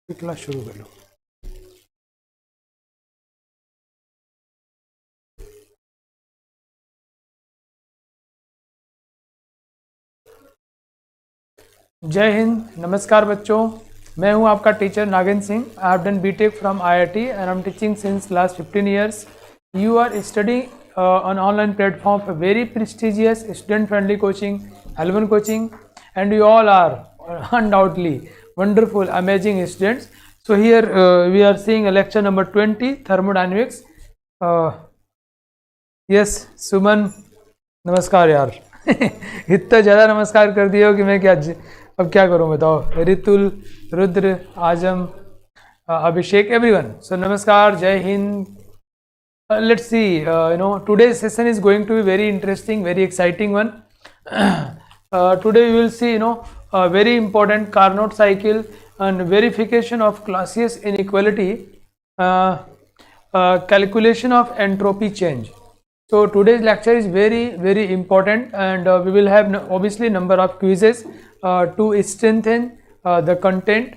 Class शुरू कर लो। जय हिंद, नमस्कार बच्चों। मैं हूं आपका teacher Nagendra Singh. I have done BTech from IIT and I am teaching since last 15 years. You are studying on online platform for very prestigious student friendly coaching, L1 coaching, and you all are undoubtedly wonderful, amazing students. So here we are seeing a lecture number 20, thermodynamics. Yes, Suman, नमस्कार यार। इतना ज़्यादा नमस्कार कर दिए हो कि मैं अब क्या करूं बताओ। रितुल, रुद्र, आजम, अभिषेक, एवरीवन। सो नमस्कार, जय Hind. Let's see, today's session is going to be very interesting, very exciting one. Today we will see, a very important Carnot cycle and verification of Clausius inequality, calculation of entropy change. So today's lecture is very, very important, and we will have obviously number of quizzes to strengthen the content.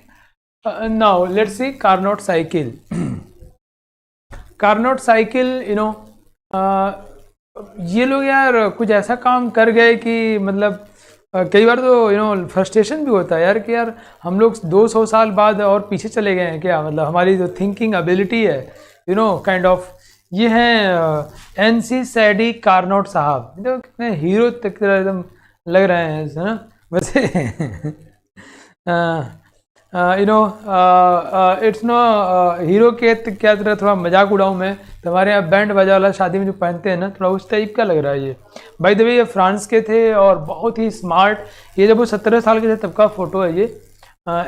Now let's see Carnot cycle. Carnot cycle, ये लोग यार कुछ ऐसा काम कर गए कि मतलब कई बार तो फ्रस्ट्रेशन भी होता है यार कि यार हम लोग 200 साल बाद और पीछे चले गए हैं क्या। मतलब हमारी जो थिंकिंग एबिलिटी है काइंड ऑफ। ये हैं एनसी सैडी कार्नोट साहब, कितने हीरो तक एकदम लग रहे हैं ना वैसे। इट्स नो हीरो के क्या तरह थोड़ा मजाक उड़ाऊँ मैं। तो हमारे यहाँ बैंड बाजा वाला शादी में जो पहनते हैं ना, थोड़ा उस टाइप का लग रहा है ये। बाय द वे ये फ्रांस के थे और बहुत ही स्मार्ट। ये जब वो 17 साल के थे तब का फोटो है ये।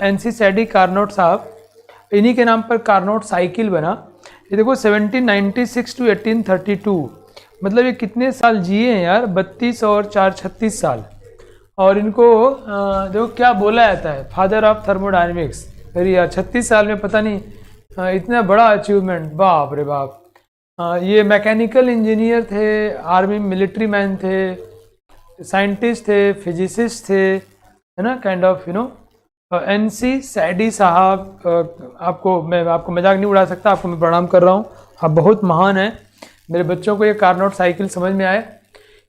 एनसी सैडी कार्नोट साहब, इन्हीं के नाम पर कार्नोट साइकिल बना। ये देखो 1796 to 1832, मतलब ये कितने साल जिए हैं यार, 32 और 4 36 साल। और इनको देखो क्या बोला जाता है, फादर ऑफ थर्मोडायनेमिक्स। अरे यार 36 साल में पता नहीं इतना बड़ा अचीवमेंट, बाप रे बाप। ये मैकेनिकल इंजीनियर थे, आर्मी मिलिट्री मैन थे, साइंटिस्ट थे, फिजिसिस्ट थे, है ना, काइंड ऑफ एनसी सैडी साहब। मैं आपको मजाक नहीं उड़ा सकता, आपको मैं प्रणाम कर रहा हूँ, आप बहुत महान हैं। मेरे बच्चों को ये कार्नोट साइकिल समझ में आए।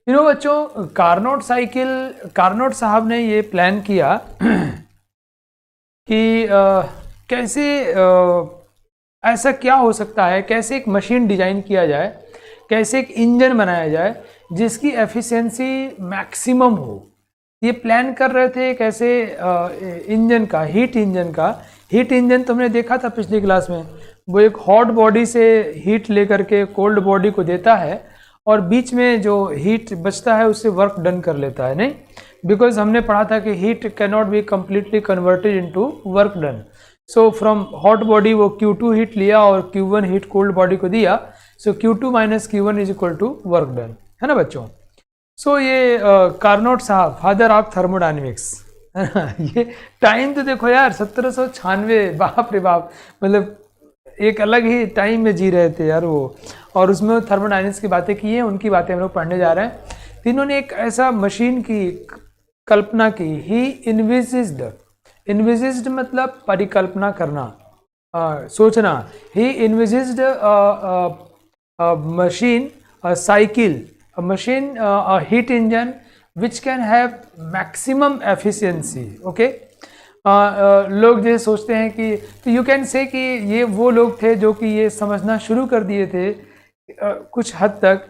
बच्चों, कार्नोट साइकिल, कार्नोट साहब ने ये प्लान किया कि कैसे ऐसा क्या हो सकता है, कैसे एक मशीन डिजाइन किया जाए, कैसे एक इंजन बनाया जाए जिसकी एफिशिएंसी मैक्सिमम हो। ये प्लान कर रहे थे कैसे इंजन का, हीट इंजन का। हीट इंजन तुमने देखा था पिछली क्लास में, वो एक हॉट बॉडी से हीट लेकर के कोल्ड बॉडी को देता है और बीच में जो हीट बचता है उससे वर्क डन कर लेता है। नहीं, बिकॉज हमने पढ़ा था कि heat can not be completely converted into work done. So from hot body वो Q2 हीट लिया और Q1 हीट कोल्ड बॉडी को दिया। So Q2 minus Q1 is equal to work done, है ना बच्चों। सो ये कार्नोट साहब, फादर ऑफ थर्मोडायनेमिक्स, ये टाइम तो देखो यार 1796, बाप रे बाप। मतलब एक अलग ही टाइम में जी रहे थे यार वो, और उसमें थर्मोडायनेमिक्स की बातें की हैं, उनकी बातें हम लोग पढ़ने जा रहे हैं। तो इन्होंने एक ऐसा मशीन की कल्पना की। ही इन्विजिज्ड मतलब परिकल्पना करना, सोचना। He envisaged machine, cycle, machine, heat engine which can have maximum efficiency. Okay, लोग जो सोचते हैं कि, तो यू कैन से कि ये वो लोग थे जो कि ये समझना शुरू कर दिए थे कुछ हद तक।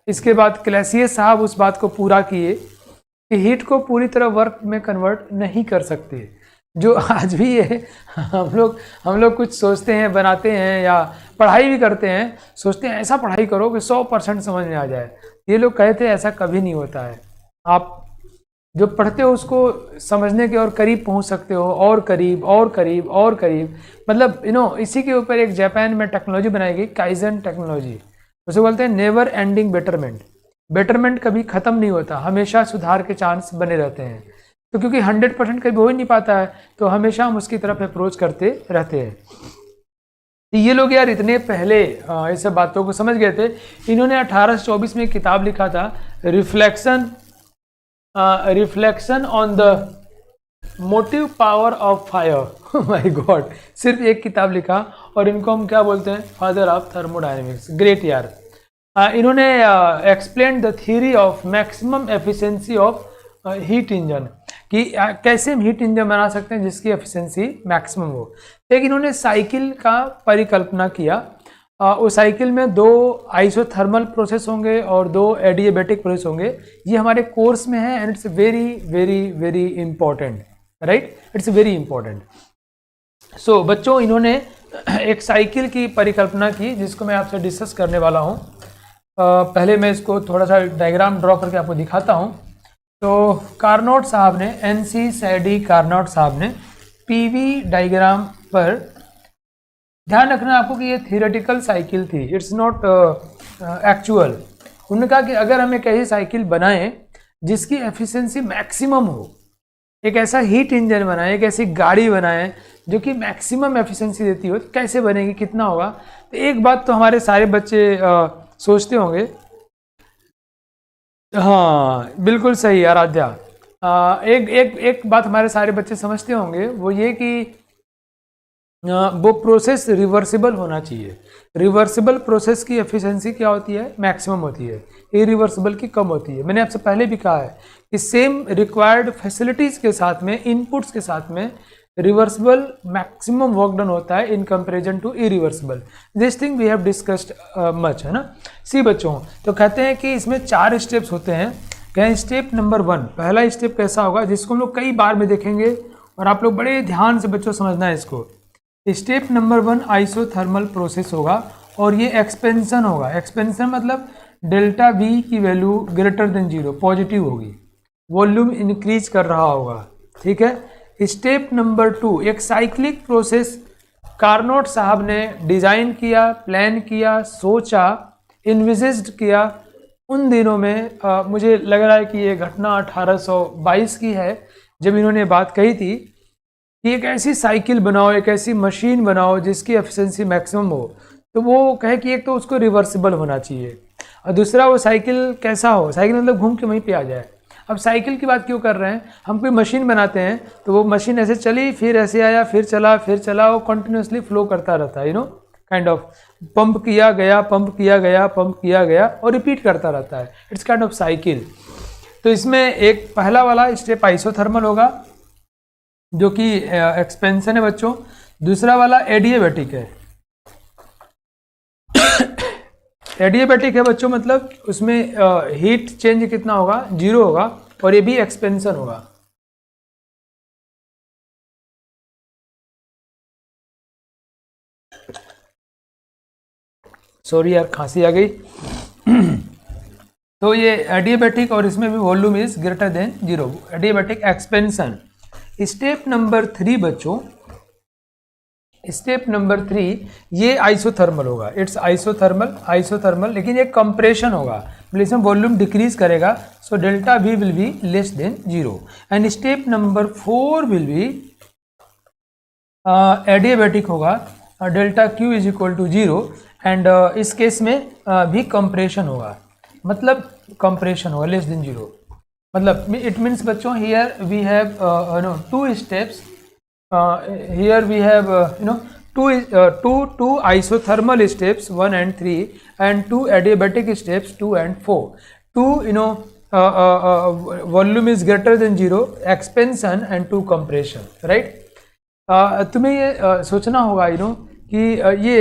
इसके बाद क्लैसियस साहब उस बात को पूरा किए कि हीट को पूरी तरह वर्क में कन्वर्ट नहीं कर सकते, जो आज भी है। हम लोग कुछ सोचते हैं, बनाते हैं या पढ़ाई भी करते हैं, सोचते हैं ऐसा पढ़ाई करो कि 100% समझ में आ जाए। ये लोग कहते हैं ऐसा कभी नहीं होता है। आप जो पढ़ते हो उसको समझने के और करीब पहुंच सकते हो, और करीब और करीब और करीब। मतलब इसी के ऊपर एक जापान में टेक्नोलॉजी बनाई गई, काइजन टेक्नोलॉजी। उसे बोलते हैं नेवर एंडिंग बेटरमेंट। बेटरमेंट कभी ख़त्म नहीं होता, हमेशा सुधार के चांस बने रहते हैं। तो क्योंकि 100% कभी हो ही नहीं पाता है, तो हमेशा हम उसकी तरफ अप्रोच करते रहते हैं। तो ये लोग यार इतने पहले इस सब बातों को समझ गए थे। इन्होंने 1824 में एक किताब लिखा था, reflection on the motive power of fire. My God, सिर्फ एक किताब लिखा और इनको हम क्या बोलते हैं, फादर ऑफ थर्मोडायनेमिक्स। ग्रेट यार। इन्होंने explain the theory of maximum efficiency of heat engine, कि कैसे हम हीट इंजन बना सकते हैं जिसकी एफिशिएंसी मैक्सिमम हो। एक इन्होंने साइकिल का परिकल्पना किया। उस साइकिल में 2 आइसोथर्मल प्रोसेस होंगे और 2 एडियाबैटिक प्रोसेस होंगे। ये हमारे कोर्स में है and it's very very very important, right, it's very important. So बच्चों, इन्होंने एक साइकिल की परिकल्पना की जिसको मैं आपसे डिस्कस करने वाला हूँ। पहले मैं इसको थोड़ा सा डायग्राम ड्रॉ करके आपको दिखाता हूँ। तो कार्नोट साहब ने, NC सैडी कार्नोट साहब ने PV डायग्राम पर, ध्यान रखना आपको कि ये थियोरेटिकल साइकिल थी, इट्स नॉट एक्चुअल। उन्होंने कहा कि अगर हम एक ऐसी साइकिल बनाएं जिसकी एफिशिएंसी मैक्सिमम हो, एक ऐसा हीट इंजन बनाएं, एक ऐसी गाड़ी बनाएं जो कि मैक्सिमम एफिशिएंसी देती हो, तो कैसे बनेगी, कितना होगा। तो एक बात तो हमारे सारे बच्चे सोचते होंगे, हाँ बिल्कुल सही आराध्या, एक बात हमारे सारे बच्चे समझते होंगे, वो ये कि वो प्रोसेस रिवर्सिबल होना चाहिए। रिवर्सिबल प्रोसेस की एफिशिएंसी क्या होती है, मैक्सिमम होती है, इरिवर्सिबल की कम होती है। मैंने आपसे पहले भी कहा है कि सेम रिक्वायर्ड फैसिलिटीज़ के साथ में, इनपुट्स के साथ में, रिवर्सिबल मैक्सिमम वर्क डन होता है in comparison to irreversible. This thing we have discussed much, है ना। सी बच्चों, तो कहते हैं कि इसमें 4 स्टेप्स होते हैं। कहें स्टेप नंबर 1, पहला स्टेप कैसा होगा जिसको हम लोग कई बार में देखेंगे और आप लोग बड़े ध्यान से बच्चों समझना है इसको। स्टेप नंबर 1 आइसोथर्मल प्रोसेस होगा और ये एक्सपेंशन होगा। एक्सपेंशन मतलब डेल्टा V की वैल्यू ग्रेटर देन 0, पॉजिटिव होगी, वॉल्यूम इंक्रीज कर रहा होगा, ठीक है। स्टेप नंबर 2 एक साइक्लिक प्रोसेस कार्नोट साहब ने डिज़ाइन किया, प्लान किया, सोचा, इन्विजिस्ड किया। उन दिनों में मुझे लग रहा है कि ये घटना 1822 की है, जब इन्होंने बात कही थी कि एक ऐसी साइकिल बनाओ, एक ऐसी मशीन बनाओ जिसकी एफिशिएंसी मैक्सिमम हो। तो वो कहे कि एक तो उसको रिवर्सिबल होना चाहिए और दूसरा वो साइकिल कैसा हो, साइकिल मतलब घूम के वहीं पे आ जाए। अब साइकिल की बात क्यों कर रहे हैं, हम कोई मशीन बनाते हैं तो वो मशीन ऐसे चली, फिर ऐसे आया, फिर चला, वो कंटिन्यूसली फ्लो करता रहता है, you know, kind of pump किया गया, पंप किया गया, पंप किया गया और रिपीट करता रहता है। It's kind of cycle. तो इसमें एक पहला वाला स्टेप आइसोथर्मल होगा जो कि एक्सपेंशन है बच्चों। दूसरा वाला एडियाबैटिक है। एडियाबैटिक है बच्चों, मतलब उसमें हीट चेंज कितना होगा, 0 होगा और ये भी एक्सपेंशन होगा। सॉरी यार, खांसी आ गई। तो ये एडियाबैटिक और इसमें भी volume is greater than 0, adiabatic expansion. Step number 3 बच्चों, स्टेप नंबर 3 ये आइसोथर्मल होगा। इट्स आइसोथर्मल, लेकिन ये कंप्रेशन होगा, मतलब इसमें वॉल्यूम डिक्रीज करेगा। So delta V will be less than 0 and step number 4 will be adiabatic होगा, delta Q is equal to 0 and इस केस में भी कंप्रेशन होगा, मतलब कंप्रेशन होगा लेस देन 0। मतलब इट मीन्स बच्चों here we have two steps, here we have two isothermal steps 1 and 3 and 2 adiabatic steps 2 and 4. 2 volume is greater than 0, expansion and 2 compression, right? तुम्हें ये सोचना होगा कि ये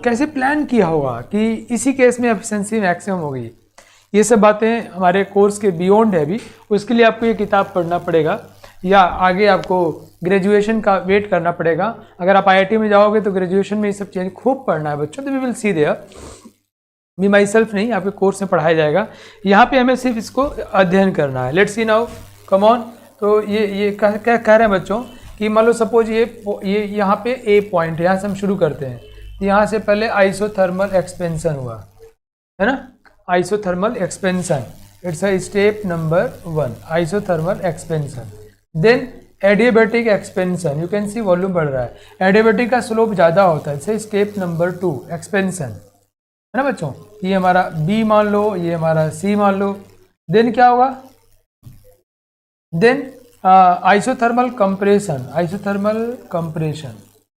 कैसे प्लान किया होगा कि इसी केस में एफिशिएंसी मैक्सिमम होगी। ये सब बातें हमारे कोर्स के बियॉन्ड है अभी, उसके लिए आपको ये किताब पढ़ना पड़ेगा या आगे आपको ग्रेजुएशन का वेट करना पड़ेगा। अगर आप IIT में जाओगे तो ग्रेजुएशन में ये सब चीज़ें खूब पढ़ना है बच्चों। तो we will see there, me myself नहीं, आपके कोर्स में पढ़ाया जाएगा। यहाँ पे हमें सिर्फ इसको अध्ययन करना है। Let's see now, come on. तो ये क्या कह रहे हैं बच्चों कि मान लो सपोज ये यहाँ पे A पॉइंट, यहाँ से हम शुरू करते हैं। यहाँ से पहले आइसोथर्मल एक्सपेंशन हुआ, है ना, isothermal expansion, it's a step number 1 isothermal expansion. Then adiabatic expansion, you can see volume बढ़ रहा है, एडियाबैटिक का स्लोप ज़्यादा होता है, जैसे स्टेप नंबर 2 एक्सपेंशन, है ना बच्चों। ये हमारा B मान लो, ये हमारा C मान लो। देन क्या होगा, देन आइसोथर्मल कंप्रेशन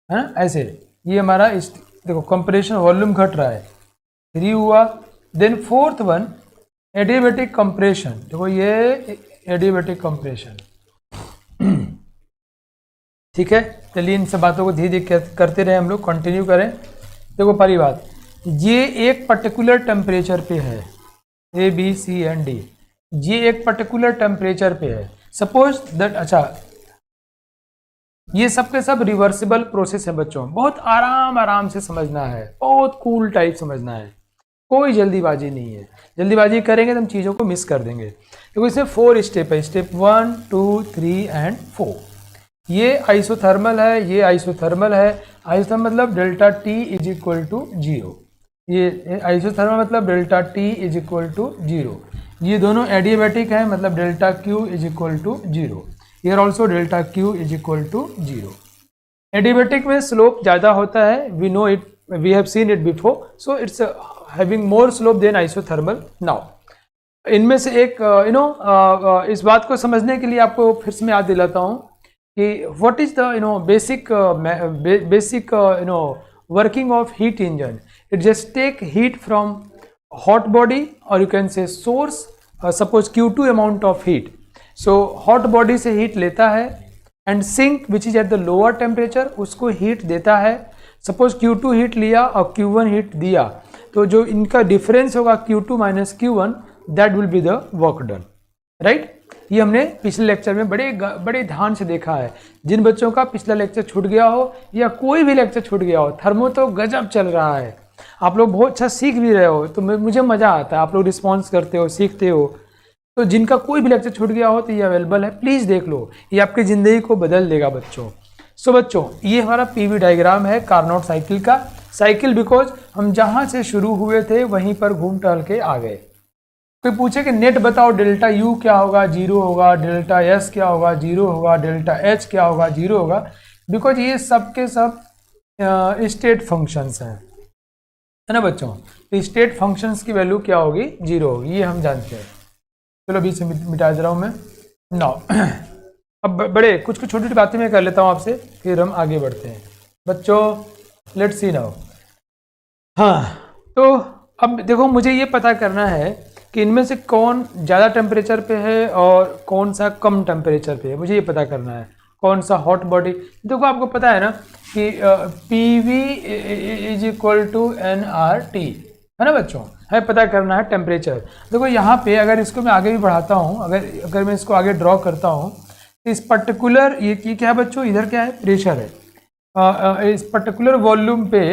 है ना, ऐसे ये हमारा देखो कंप्रेशन वॉल्यूम घट रहा है, 3 हुआ। Then fourth one adiabatic compression, देखो ये एडियाबैटिक कंप्रेशन। ठीक है, चलिए इन सब बातों को धीरे धीरे करते रहे हम लोग, कंटिन्यू करें। देखो पहली बात, ये एक पर्टिकुलर टेम्परेचर पे है, A B C and D, ये एक पर्टिकुलर टेम्परेचर पे है। सपोज दैट, अच्छा ये सब के सब रिवर्सिबल प्रोसेस है बच्चों, बहुत आराम से समझना है, बहुत कूल टाइप समझना है, कोई जल्दीबाजी नहीं है। जल्दीबाजी करेंगे तो हम चीज़ों को मिस कर देंगे। देखो इसमें 4 स्टेप है, स्टेप 1 2 3 एंड 4। ये आइसोथर्मल है, ये आइसोथर्मल है। आइसोथर्मल मतलब delta T is equal to 0, ये आइसोथर्मल मतलब delta T is equal to 0। ये दोनों एडियाबैटिक है, मतलब delta Q is equal to 0। Here also delta Q is equal to 0। Adiabatic में स्लोप ज़्यादा होता है, we know it, we have seen it before, so it's having more slope than isothermal. Now इनमें से एक इस बात को समझने के लिए आपको फिर से मैं याद दिलाता हूँ कि what is the basic working of heat engine. It just take heat from hot body, or you can say source, suppose Q2 amount of heat, so hot body से heat लेता है and sink which is at the lower temperature उसको heat देता है। suppose Q2 heat लिया और Q1 heat दिया, तो जो इनका difference होगा Q2 minus Q1, that will be the work done, right? ये हमने पिछले लेक्चर में बड़े ध्यान से देखा है। जिन बच्चों का पिछला लेक्चर छूट गया हो या कोई भी लेक्चर छूट गया हो, थर्मो तो गजब चल रहा है, आप लोग बहुत अच्छा सीख भी रहे हो, तो मुझे मज़ा आता है, आप लोग रिस्पॉन्स करते हो, सीखते हो। तो जिनका कोई भी लेक्चर छूट गया हो तो ये अवेलेबल है, प्लीज़ देख लो, ये आपकी ज़िंदगी को बदल देगा बच्चों। सो बच्चों ये हमारा पीवी डायग्राम है कार्नोट साइकिल का। साइकिल बिकॉज हम जहाँ से शुरू हुए थे वहीं पर घूम टहल के आ गए। कोई पूछे कि नेट बताओ, डेल्टा यू क्या होगा, 0 होगा, डेल्टा एस क्या होगा, 0 होगा, डेल्टा एच क्या होगा, 0 होगा, बिकॉज ये सब के सब स्टेट फंक्शंस हैं, है ना बच्चों। तो स्टेट फंक्शंस की वैल्यू क्या होगी, 0 होगी, ये हम जानते हैं। चलो बीच से मिटा दे रहा हूँ मैं। नाउ अब बड़े कुछ छोटी छोटी बातें मैं कर लेता हूँ आपसे, फिर हम आगे बढ़ते हैं बच्चों। Let's see now. हाँ, तो अब देखो मुझे ये पता करना है कि इनमें से कौन ज़्यादा टेम्परेचर पे है और कौन सा कम टेम्परेचर पे है, मुझे ये पता करना है। कौन सा हॉट बॉडी, देखो आपको पता है ना कि PV is equal to nRT, है ना बच्चों, है पता करना है टेम्परेचर। देखो यहाँ पे अगर इसको मैं आगे भी बढ़ाता हूँ, अगर मैं इसको आगे ड्रॉ करता हूँ, तो इस पर्टिकुलर ये क्या है बच्चों, इधर क्या है, प्रेशर है। इस पर्टिकुलर वॉल्यूम पे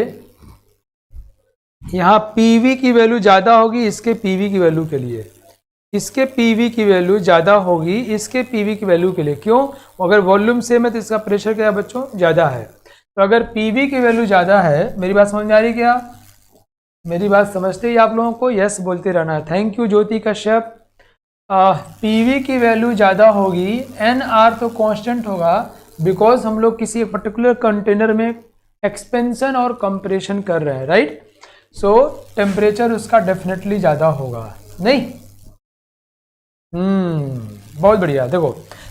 यहाँ PV की वैल्यू ज़्यादा होगी इसके PV की वैल्यू के लिए, इसके PV की वैल्यू ज़्यादा होगी इसके PV की वैल्यू के लिए। क्यों, अगर वॉल्यूम सेम है तो इसका प्रेशर क्या है बच्चों, ज़्यादा है। तो अगर PV की वैल्यू ज़्यादा है, मेरी बात समझ में आ रही क्या, मेरी बात समझते ही आप लोगों को यस बोलते रहना है। Thank you Jyoti Kashyap. PV की वैल्यू ज़्यादा होगी, NR तो कांस्टेंट होगा, बिकॉज हम लोग किसी पर्टिकुलर कंटेनर में एक्सपेंशन और कंप्रेशन कर रहे हैं, राइट। सो टेम्परेचर उसका डेफिनेटली ज़्यादा होगा, नहीं। बहुत बढ़िया। देखो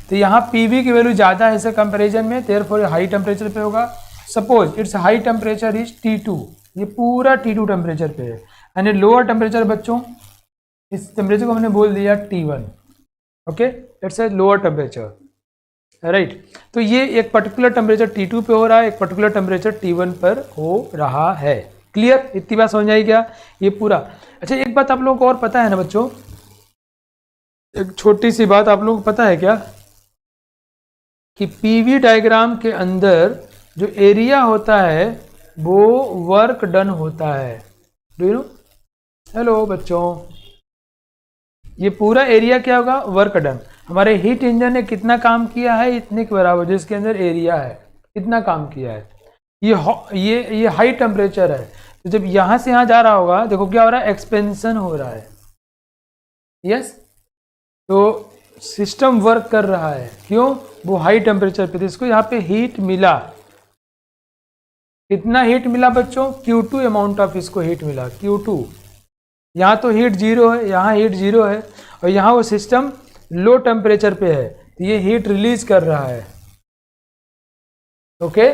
तो यहाँ PV की वैल्यू ज़्यादा है इससे कंपैरिजन में, देयरफॉर हाई टेम्परेचर पे होगा। Suppose it's high temperature is T2, ये पूरा T2 टेम्परेचर पे है, यानी लोअर टेम्परेचर बच्चों, इस टेम्परेचर को मैंने बोल दिया T1, okay, it's a lower temperature, right. तो ये एक पर्टिकुलर टेम्परेचर T2 पे हो रहा है, एक पर्टिकुलर टेम्परेचर T1 पर हो रहा है। क्लियर, इतनी बात समझ आई क्या, ये पूरा। अच्छा एक बात आप लोगों को और पता है ना बच्चों, एक छोटी सी बात आप लोगों को पता है क्या, कि PV डायग्राम के अंदर जो एरिया होता है वो वर्क डन होता है। डू यू नो, हेलो बच्चों, ये पूरा एरिया क्या होगा, वर्क डन। हमारे हीट इंजन ने कितना काम किया है, इतने के बराबर जिसके अंदर एरिया है, इतना काम किया है। ये हाई टेम्परेचर है, तो जब यहाँ से यहाँ जा रहा होगा, देखो क्या हो रहा है, एक्सपेंशन हो रहा है, यस। तो सिस्टम वर्क कर रहा है, क्यों, वो हाई टेम्परेचर पे, तो इसको यहाँ पे हीट मिला, कितना हीट मिला बच्चों, Q2 अमाउंट ऑफ इसको हीट मिला, Q2। यहाँ तो हीट 0 है, यहाँ हीट 0 है, और यहाँ वो सिस्टम लो टेम्परेचर पे है, तो ये हीट रिलीज कर रहा है। ओके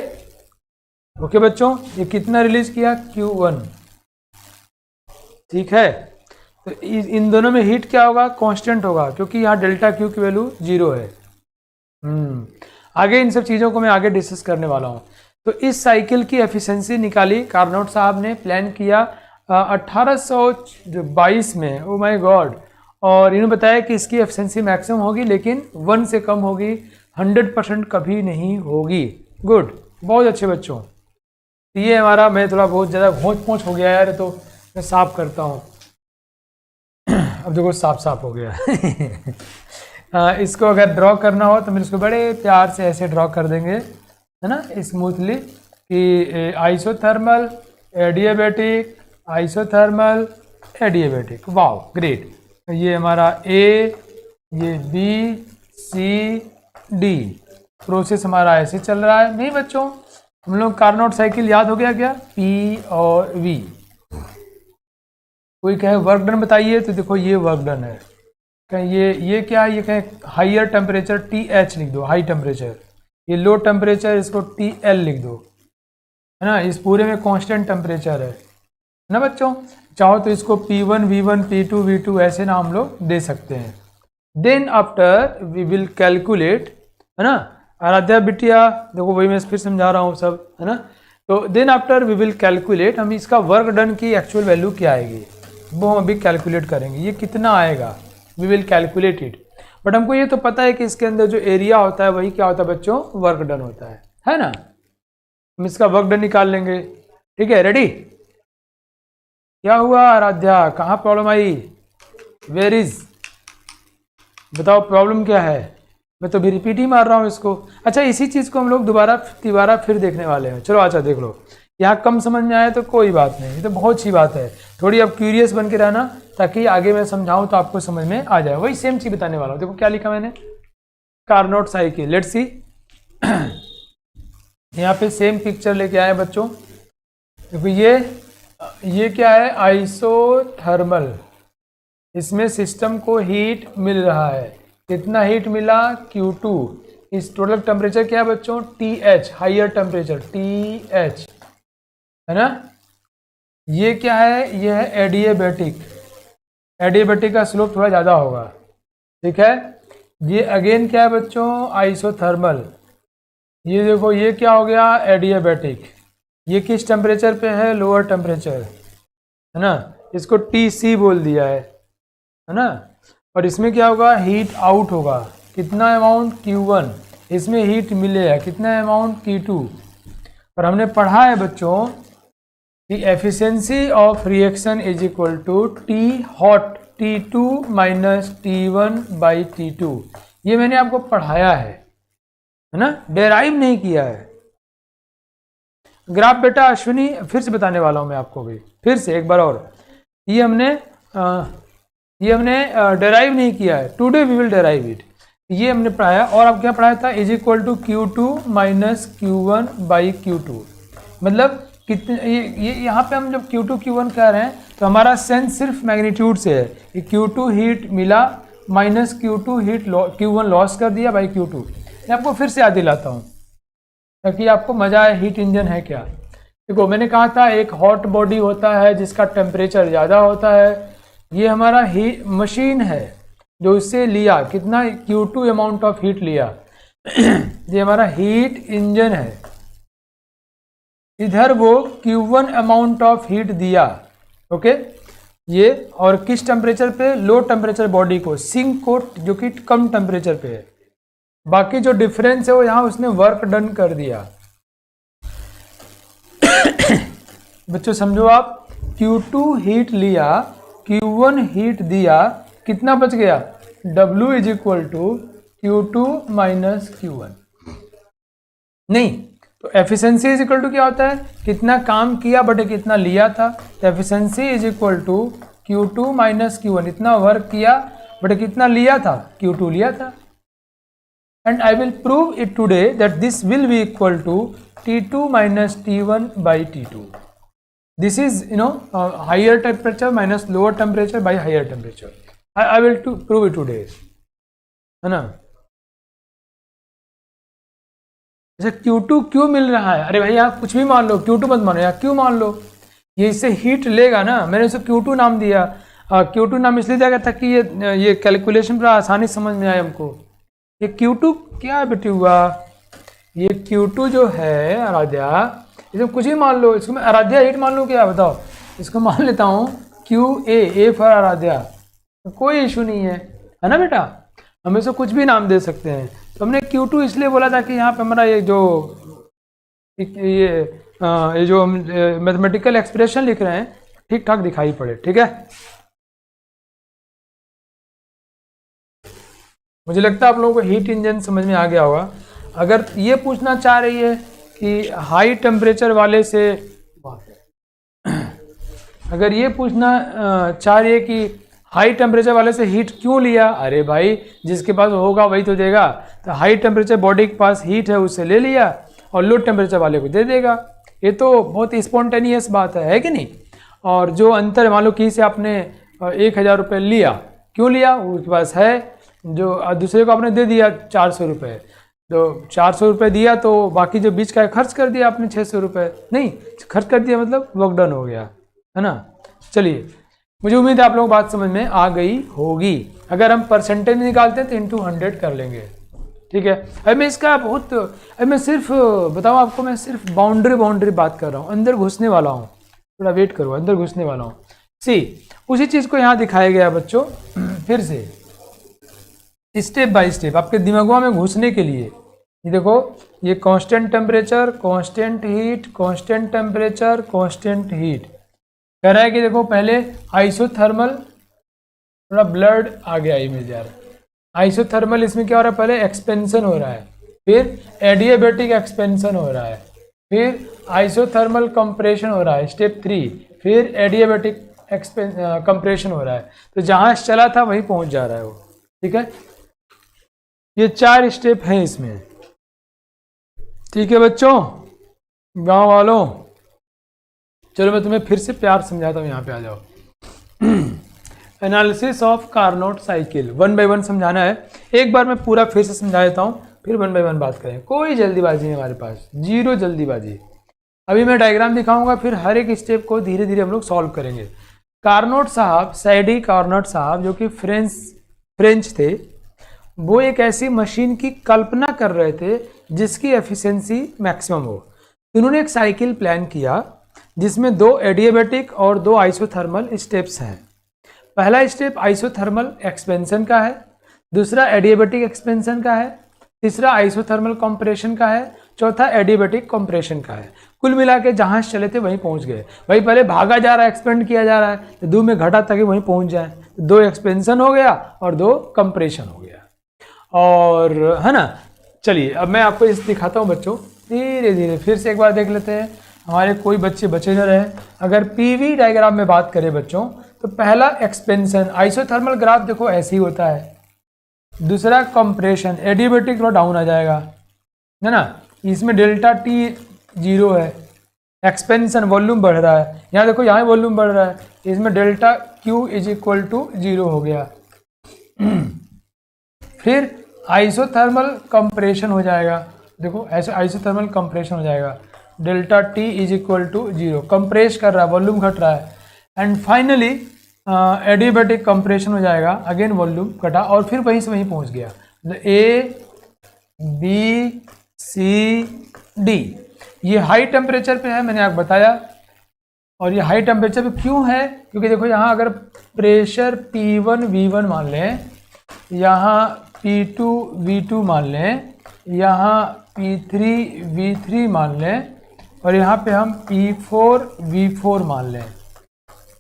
ओके बच्चों, ये कितना रिलीज किया, Q1। ठीक है, तो इन दोनों में हीट क्या होगा, कांस्टेंट होगा, क्योंकि यहाँ डेल्टा Q की वैल्यू 0 है। आगे इन सब चीज़ों को मैं आगे डिस्कस करने वाला हूँ। तो इस साइकिल की एफिशिएंसी निकाली कार्नोट साहब ने, प्लान किया 1822 में। ओ माय गॉड। और इन्होंने बताया कि इसकी एफिशिएंसी मैक्सिमम होगी, लेकिन 1 से कम होगी, 100% कभी नहीं होगी। गुड, बहुत अच्छे बच्चों। ये हमारा, मैं थोड़ा बहुत ज़्यादा घोंच पोंछ हो गया यार, तो मैं साफ करता हूँ। अब देखो साफ हो गया। इसको अगर ड्रॉ करना हो तो मैं इसको बड़े प्यार से ऐसे ड्रॉ कर देंगे, है ना, स्मूथली, कि isothermal adiabatic, isothermal adiabatic. Wow great. ये हमारा ए, ये बी, सी, डी प्रोसेस हमारा ऐसे चल रहा है। नहीं बच्चों, हम लोग कार्नोट साइकिल याद हो गया क्या, पी और वी। कोई कहे वर्क डन बताइए, तो देखो ये वर्क डन है। कहीं ये क्या है, ये कहें हाइयर टेम्परेचर TH लिख दो, हाई टेम्परेचर। ये लो टेम्परेचर, इसको TL लिख दो, है ना। इस पूरे में कांस्टेंट टेम्परेचर है ना बच्चों। चाहो तो इसको P1 V1 P2 V2 ऐसे ना हम लोग दे सकते हैं। Then after we will calculate, है ना। आराध्या बिटिया देखो, वही मैं फिर समझा रहा हूँ सब, है ना। तो then after we will calculate, हम इसका वर्क डन की एक्चुअल वैल्यू क्या आएगी वो हम अभी कैलकुलेट करेंगे। ये कितना आएगा, we will calculate it. But हमको ये तो पता है कि इसके अंदर जो एरिया होता है वही क्या होता है बच्चों, वर्क डन होता है ना। हम इसका वर्क डन निकाल लेंगे। ठीक है, रेडी। क्या हुआ आराध्या, कहाँ प्रॉब्लम आई, वेयर इज, बताओ प्रॉब्लम क्या है। मैं तो भी रिपीट ही मार रहा हूँ इसको। अच्छा, इसी चीज़ को हम लोग दोबारा फिर देखने वाले हैं। चलो अच्छा देख लो, यहाँ कम समझ में आया तो कोई बात नहीं, ये तो बहुत अच्छी बात है। थोड़ी अब क्यूरियस बन के रहना, ताकि आगे मैं समझाऊं तो आपको समझ में आ जाए। वही सेम चीज बताने वाला हूँ। देखो क्या लिखा मैंने, कार्नोट साइकिल। लेट्स सी, यहाँ पे सेम पिक्चर लेके आए बच्चों। देखो ये क्या है, आइसोथर्मल। इसमें सिस्टम को हीट मिल रहा है। कितना हीट मिला, Q2। इस टोटल टेम्परेचर क्या है बच्चों, TH, हाइयर टेम्परेचर TH, है ना। ये क्या है, ये है एडियाबैटिक। एडियाबैटिक का स्लोप थोड़ा ज़्यादा होगा। ठीक है, ये अगेन क्या है बच्चों, आइसोथर्मल। ये देखो ये क्या हो गया, एडियाबैटिक। ये किस टेम्परेचर पे है, लोअर टेम्परेचर, है ना। इसको TC बोल दिया है ना। और इसमें क्या होगा, हीट आउट होगा। कितना अमाउंट, Q1। इसमें हीट मिलेगा कितना अमाउंट, Q2। और हमने पढ़ा है बच्चों कि efficiency of reaction is equal to T hot T2 minus T1 by T2। ये मैंने आपको पढ़ाया है ना, डेराइव नहीं किया है। ग्राफ बेटा अश्विनी फिर से बताने वाला हूं मैं आपको भी, फिर से एक बार और। ये हमने डेराइव नहीं किया है, today we will derive it. ये हमने पढ़ाया। और अब क्या पढ़ाया था, is equal to Q2 minus Q1 by Q2। मतलब कितने, ये यहाँ पे हम जब Q2 Q1 कह रहे हैं तो हमारा सेंस सिर्फ मैग्नीट्यूड से है कि Q2 हीट मिला minus Q2 heat Q1 loss कर दिया बाई Q2। मैं आपको फिर से याद दिलाता हूँ ताकि आपको मजा आए, हीट इंजन है क्या। देखो मैंने कहा था एक हॉट बॉडी होता है जिसका टेम्परेचर ज़्यादा होता है। ये हमारा मशीन है जो इससे लिया कितना, Q2 अमाउंट ऑफ हीट लिया। ये हमारा हीट इंजन है। इधर वो Q1 अमाउंट ऑफ हीट दिया, ओके। ये और किस टेम्परेचर पे, लो टेम्परेचर बॉडी को, सिंक को जो कि कम टेम्परेचर पे है। बाकी जो डिफरेंस है वो यहाँ उसने वर्क डन कर दिया। बच्चों समझो आप, Q2 हीट लिया, Q1 हीट दिया, कितना बच गया, W is equal to Q2 minus Q1। नहीं तो एफिशिएंसी इज इक्वल टू क्या होता है, कितना काम किया बटे कितना लिया था। तो efficiency is equal to Q2 minus Q1। इतना वर्क किया बटे कितना लिया था, Q2 लिया था। And I will prove it today that this will be equal to T2 minus T1 by T2। This is higher temperature minus lower temperature by higher temperature. I will prove it today, है ना। जैसे Q2 क्यों मिल रहा है, अरे भाई यहाँ कुछ भी मान लो, Q2 मत मानो, यहाँ क्यों मान लो, ये इससे हीट लेगा ना, मैंने इसे Q2 नाम दिया। Q2 नाम इसलिए दिया गया था कि ये कैलकुलेशन पर आसानी समझ में आए हमको। ये Q2 क्या बेटी हुआ, ये Q2 जो है आराध्या, इसमें कुछ भी मान लो, इसको मैं आराध्या हीट मान लूँ क्या, बताओ, इसको मान लेता हूँ QA, A फॉर आराध्या, कोई इशू नहीं है ना बेटा, हम इसको कुछ भी नाम दे सकते हैं। तो हमने Q2 इसलिए बोला था कि यहाँ पे हमारा ये जो हम मैथमेटिकल एक्सप्रेशन लिख रहे हैं ठीक ठाक दिखाई पड़े, ठीक है। मुझे लगता है आप लोगों को हीट इंजन समझ में आ गया होगा। अगर ये पूछना चाह रही है कि हाई टेम्परेचर वाले से, अगर ये पूछना चाह रही है कि हाई टेम्परेचर वाले से हीट क्यों लिया, अरे भाई जिसके पास होगा वही तो देगा, तो हाई टेम्परेचर बॉडी के पास हीट है उससे ले लिया और लो टेम्परेचर वाले को दे देगा। ये तो बहुत स्पॉन्टेनियस बात है कि नहीं। और जो अंतर मान लो कि से आपने 1000 रुपये लिया, क्यों लिया, उसके पास है, जो दूसरे को आपने दे दिया 400 रुपये, तो 400 रुपये दिया तो बाकी जो बीच का खर्च कर दिया आपने 600 रुपये, नहीं खर्च कर दिया मतलब वर्क डन हो गया, है ना। चलिए, मुझे उम्मीद है आप लोगों को बात समझ में आ गई होगी। अगर हम परसेंटेज निकालते हैं तो इंटू 100 कर लेंगे, ठीक है। अभी मैं इसका बहुत, अभी मैं सिर्फ बताऊँ आपको, मैं सिर्फ बाउंड्री बात कर रहा हूँ, अंदर घुसने वाला हूँ, थोड़ा वेट करो, अंदर घुसने वाला हूँ। सी, उसी चीज़ को यहाँ दिखाया गया बच्चों, फिर से स्टेप बाय स्टेप आपके दिमागों में घुसने के लिए। ये देखो, ये constant temperature, constant heat, constant temperature, constant heat कह रहा है कि देखो पहले आइसोथर्मल, थोड़ा ब्लड आ गया इमेज यार, आइसोथर्मल इसमें क्या हो रहा है, पहले एक्सपेंशन हो रहा है, फिर एडियाबैटिक एक्सपेंशन हो रहा है, फिर आइसोथर्मल कंप्रेशन हो रहा है स्टेप 3, फिर एडियाबैटिक कंप्रेशन हो रहा है। तो जहाँ चला था वहीं पहुँच जा रहा है वो, ठीक है। ये 4 स्टेप हैं इसमें, ठीक है बच्चों, गांव वालों। चलो मैं तुम्हें फिर से प्यार समझाता हूँ, यहाँ पे आ जाओ। Analysis of Carnot cycle 1 by 1 समझाना है। एक बार मैं पूरा फिर से समझा देता हूँ, फिर 1 बाय 1 बात करें, कोई जल्दीबाजी नहीं हमारे पास, जीरो जल्दीबाजी। अभी मैं डायग्राम दिखाऊंगा, फिर हर एक स्टेप को धीरे धीरे हम लोग सॉल्व करेंगे। कार्नोट साहब, सैडी कार्नोट साहब, जो कि फ्रेंच थे, वो एक ऐसी मशीन की कल्पना कर रहे थे जिसकी एफिशिएंसी मैक्सिमम हो। उन्होंने एक साइकिल प्लान किया जिसमें 2 एडियाबैटिक और 2 आइसोथर्मल स्टेप्स हैं। पहला स्टेप आइसोथर्मल एक्सपेंशन का है, दूसरा एडियाबैटिक एक्सपेंशन का है, तीसरा आइसोथर्मल कंप्रेशन का है, चौथा एडियाबैटिक कंप्रेशन का है। कुल मिला के जहाँ चले थे वहीं पहुँच गए। भाई पहले भागा जा रहा है, एक्सपेंड किया जा रहा है, तो 2 में घटा ताकि वहीं पहुँच जाए। 2 एक्सपेंशन हो गया और 2 कंप्रेशन हो गया, और है ना। चलिए अब मैं आपको इस दिखाता हूँ बच्चों, धीरे धीरे फिर से एक बार देख लेते हैं, हमारे कोई बच्चे बचे न रहे। अगर पीवी डायग्राम में बात करें बच्चों, तो पहला एक्सपेंशन, आइसोथर्मल ग्राफ देखो ऐसे ही होता है। दूसरा कंप्रेशन, एडियाबैटिक थोड़ा डाउन आ जाएगा, है ना, इसमें डेल्टा टी 0 है। एक्सपेंशन वॉल्यूम बढ़ रहा है, यहाँ देखो यहाँ वॉल्यूम बढ़ रहा है, इसमें delta Q is equal to 0 हो गया। फिर आइसोथर्मल कंप्रेशन हो जाएगा, देखो ऐसे आइसोथर्मल कंप्रेशन हो जाएगा, delta T is equal to 0, compress कर रहा है, वॉल्यूम घट रहा है। एंड फाइनली एडियाबैटिक कंप्रेशन हो जाएगा, अगेन वॉल्यूम घटा, और फिर वहीं से वहीं पहुंच गया। ए बी सी डी, ये हाई टेम्परेचर पे है, मैंने आपको बताया। और ये हाई टेम्परेचर पे क्यों है, क्योंकि देखो यहाँ अगर प्रेशर P1 V1 मान लें, यहाँ P2 V2 मान लें, यहाँ P3 V3 मान लें, और यहाँ पे हम P4 V4 मान लें,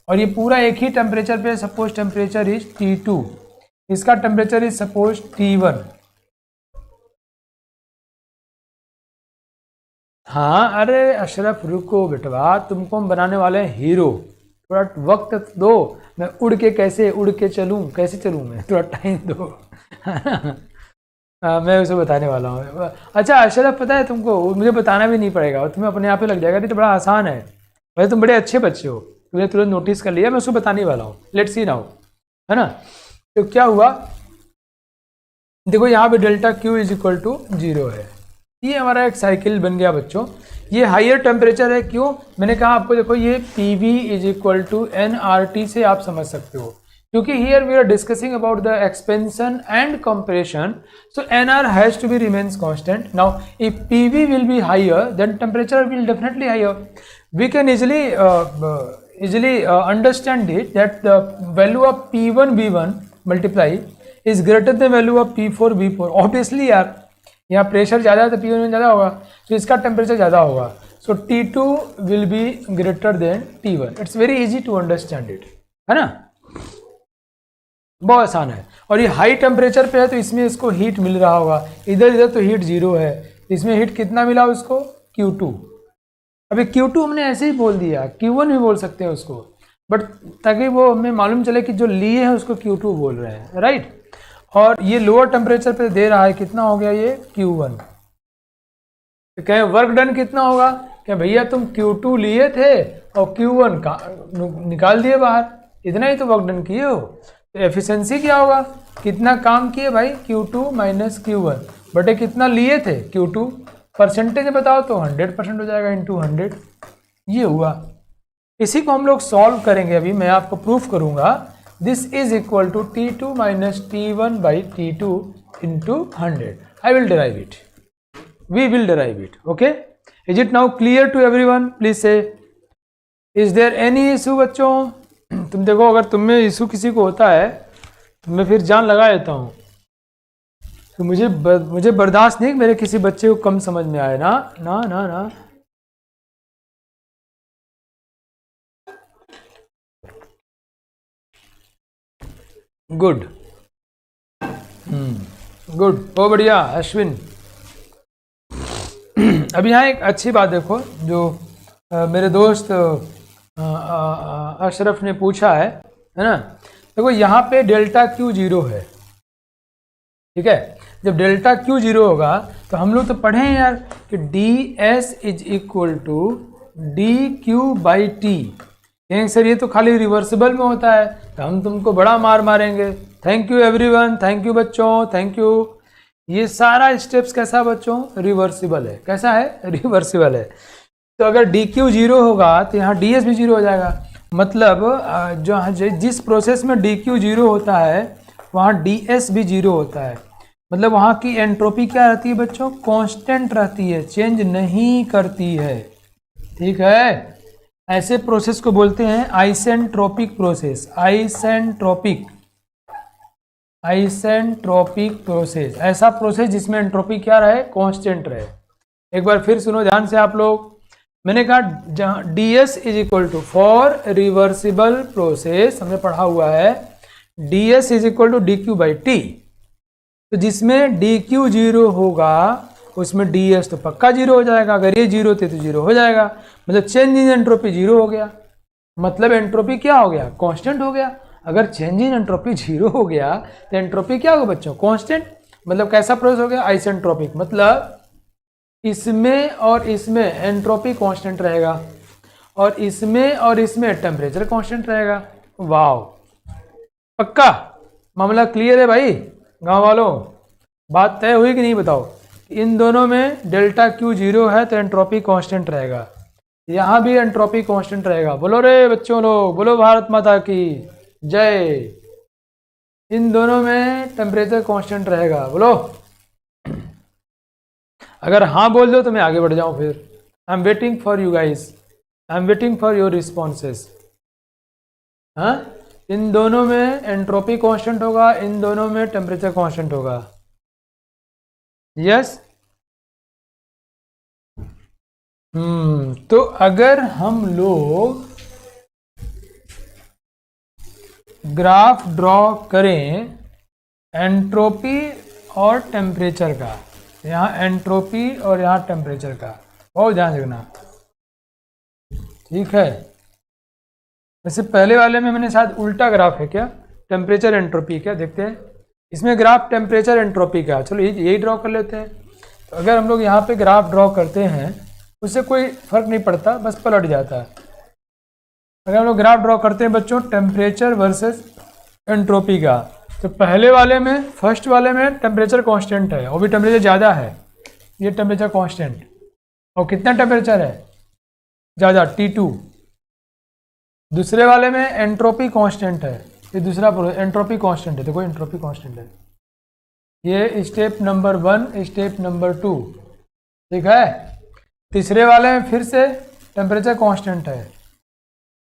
और ये पूरा एक ही टेम्परेचर पे, सपोज टेम्परेचर इज T2, इसका टेम्परेचर इज सपोज T1। हाँ अरे अशरफ रुको बेटवा, तुमको हम बनाने वाले हैं हीरो, थोड़ा वक्त दो, मैं उड़ के चलूँ, कैसे चलूँ मैं, थोड़ा टाइम दो। मैं उसे बताने वाला हूँ। अच्छा अशरफ, पता है तुमको, मुझे बताना भी नहीं पड़ेगा और तुम्हें अपने आप ही लग जाएगा, ये तो बड़ा आसान है। वैसे तुम बड़े अच्छे बच्चे हो, तुमने तुरंत नोटिस कर लिया, मैं उसको बताने वाला हूँ। लेट्स सी नाउ, है ना। तो क्या हुआ, देखो यहाँ पे delta Q is equal to 0 है, ये हमारा एक साइकिल बन गया बच्चों। ये हायर टेम्परेचर है, क्यों? मैंने कहा आपको, देखो ये PV = nRT से आप समझ सकते हो, क्योंकि here we are discussing about the expansion and compression, so NR has to be remains constant. Now if PV will be higher than temperature will definitely higher. We can easily understand it that the value of P1 V1 multiply is greater than value of P4 V4। Obviously यार, यहाँ pressure ज़्यादा है तो P1 ज़्यादा होगा, तो इसका temperature ज़्यादा होगा, so T2 will be greater than T1। It's very easy to understand it, है ना, बहुत आसान है। और ये हाई टेम्परेचर पे है तो इसमें इसको हीट मिल रहा होगा, इधर तो हीट 0 है, इसमें हीट कितना मिला उसको? Q2। अभी Q2 हमने ऐसे ही बोल दिया, Q1 भी बोल सकते हैं उसको, बट ताकि वो हमें मालूम चले कि जो लिए हैं उसको Q2 बोल रहे हैं, राइट। और ये लोअर टेम्परेचर पे दे रहा है, कितना हो गया ये? Q1। तो कहें वर्क डन कितना होगा? क्या भैया तुम Q2 लिए थे और Q1 का निकाल दिए बाहर, इतना ही तो वर्क डन किए हो, तो एफिशिएंसी क्या होगा? कितना काम किए भाई? Q2 - Q1 बटे कितना लिए थे? Q2। परसेंटेज बताओ तो 100% हो जाएगा, इंटू 100। ये हुआ। इसी को हम लोग सॉल्व करेंगे, अभी मैं आपको प्रूफ करूंगा। This is equal to T2 - T1 by T2 into 100। I will derive it, we will derive it, okay. Is it now clear to everyone? Please say is there any issue बच्चों? तुम देखो, अगर तुम में issue किसी को होता है तो मैं फिर जान लगा देता हूँ, तो मुझे बर्दाश्त नहीं मेरे किसी बच्चे को कम समझ में आए ना ना ना ना। गुड, गुड, बहुत बढ़िया अश्विन। अब यहाँ एक अच्छी बात देखो, जो मेरे दोस्त अशरफ ने पूछा है ना। देखो यहाँ पे डेल्टा Q 0 है, ठीक है। जब डेल्टा Q 0 होगा तो हम लोग तो पढ़े हैं यार कि DS = dQ/T। कहेंगे सर ये तो खाली रिवर्सिबल में होता है, तो हम तुमको बड़ा मार मारेंगे। Thank you everyone, thank you बच्चों, थैंक यू। ये सारा स्टेप्स कैसा बच्चों? रिवर्सिबल है। कैसा है? रिवर्सिबल है। तो अगर DQ 0 होगा तो यहाँ DS भी 0 हो जाएगा। मतलब जो जिस प्रोसेस में DQ 0 होता है वहाँ DS भी 0 होता है। मतलब वहाँ की एंट्रोपी क्या रहती है बच्चों? कांस्टेंट रहती है, चेंज नहीं करती है, ठीक है। ऐसे प्रोसेस को बोलते हैं आइसेंट्रोपिक प्रोसेस। आइसेंट्रोपिक प्रोसेस, ऐसा प्रोसेस जिसमें एंट्रोपी क्या रहे? कांस्टेंट रहे। एक बार फिर सुनो ध्यान से आप लोग। मैंने कहा DS = फॉर रिवर्सिबल प्रोसेस, हमने पढ़ा हुआ है DS = dQ/T। तो जिसमें DQ 0 होगा उसमें DS तो पक्का 0 हो जाएगा। अगर ये 0 थे तो 0 हो जाएगा, मतलब चेंज इन एंट्रोपी 0 हो गया। मतलब एंट्रोपी क्या हो गया? कांस्टेंट हो गया। अगर चेंज इन एंट्रोपी 0 हो गया तो एंट्रोपी क्या होगा बच्चों? कांस्टेंट। मतलब कैसा प्रोसेस हो गया? आइसेंट्रोपिक। मतलब इसमें और इसमें एंट्रोपी कांस्टेंट रहेगा और इसमें टेम्परेचर कांस्टेंट रहेगा। वाह, पक्का मामला क्लियर है भाई गांव वालों? बात तय हुई कि नहीं बताओ? इन दोनों में डेल्टा Q 0 है तो एंट्रोपी कांस्टेंट रहेगा, यहाँ भी एंट्रोपी कांस्टेंट रहेगा। बोलो रे बच्चों लोग, बोलो भारत माता की जय। इन दोनों में टेम्परेचर कांस्टेंट रहेगा, बोलो। अगर हाँ बोल दो तो मैं आगे बढ़ जाऊं। फिर आई am waiting for you guys, I am waiting for your responses. हाँ, इन दोनों में एंट्रोपी कांस्टेंट होगा, इन दोनों में टेम्परेचर कांस्टेंट होगा। यस। तो अगर हम लोग ग्राफ ड्रॉ करें एंट्रोपी और टेम्परेचर का, यहाँ एंट्रोपी और यहाँ टेम्परेचर का, बहुत ध्यान रखना, ठीक है। वैसे पहले वाले में मैंने शायद उल्टा ग्राफ है क्या? टेम्परेचर एंट्रोपी क्या, देखते हैं। इसमें ग्राफ टेम्परेचर एंट्रोपी का, चलो यही ड्रॉ कर लेते हैं। तो अगर हम लोग यहाँ पे ग्राफ ड्रॉ करते हैं उससे कोई फर्क नहीं पड़ता, बस पलट जाता है। अगर हम लोग ग्राफ ड्रॉ करते हैं बच्चों टेम्परेचर वर्सेस एंट्रोपी का, तो पहले वाले में, फर्स्ट वाले में टेम्परेचर कांस्टेंट है, वो भी टेम्परेचर ज़्यादा है, ये टेम्परेचर कांस्टेंट, और कितना टेम्परेचर है ज़्यादा, T2। दूसरे वाले में एंट्रोपी कांस्टेंट है, ये दूसरा एंट्रोपी कांस्टेंट है, देखो एंट्रोपी कांस्टेंट है। ये स्टेप नंबर 1, स्टेप नंबर 2, ठीक है। तीसरे वाले में फिर से टेम्परेचर कांस्टेंट है,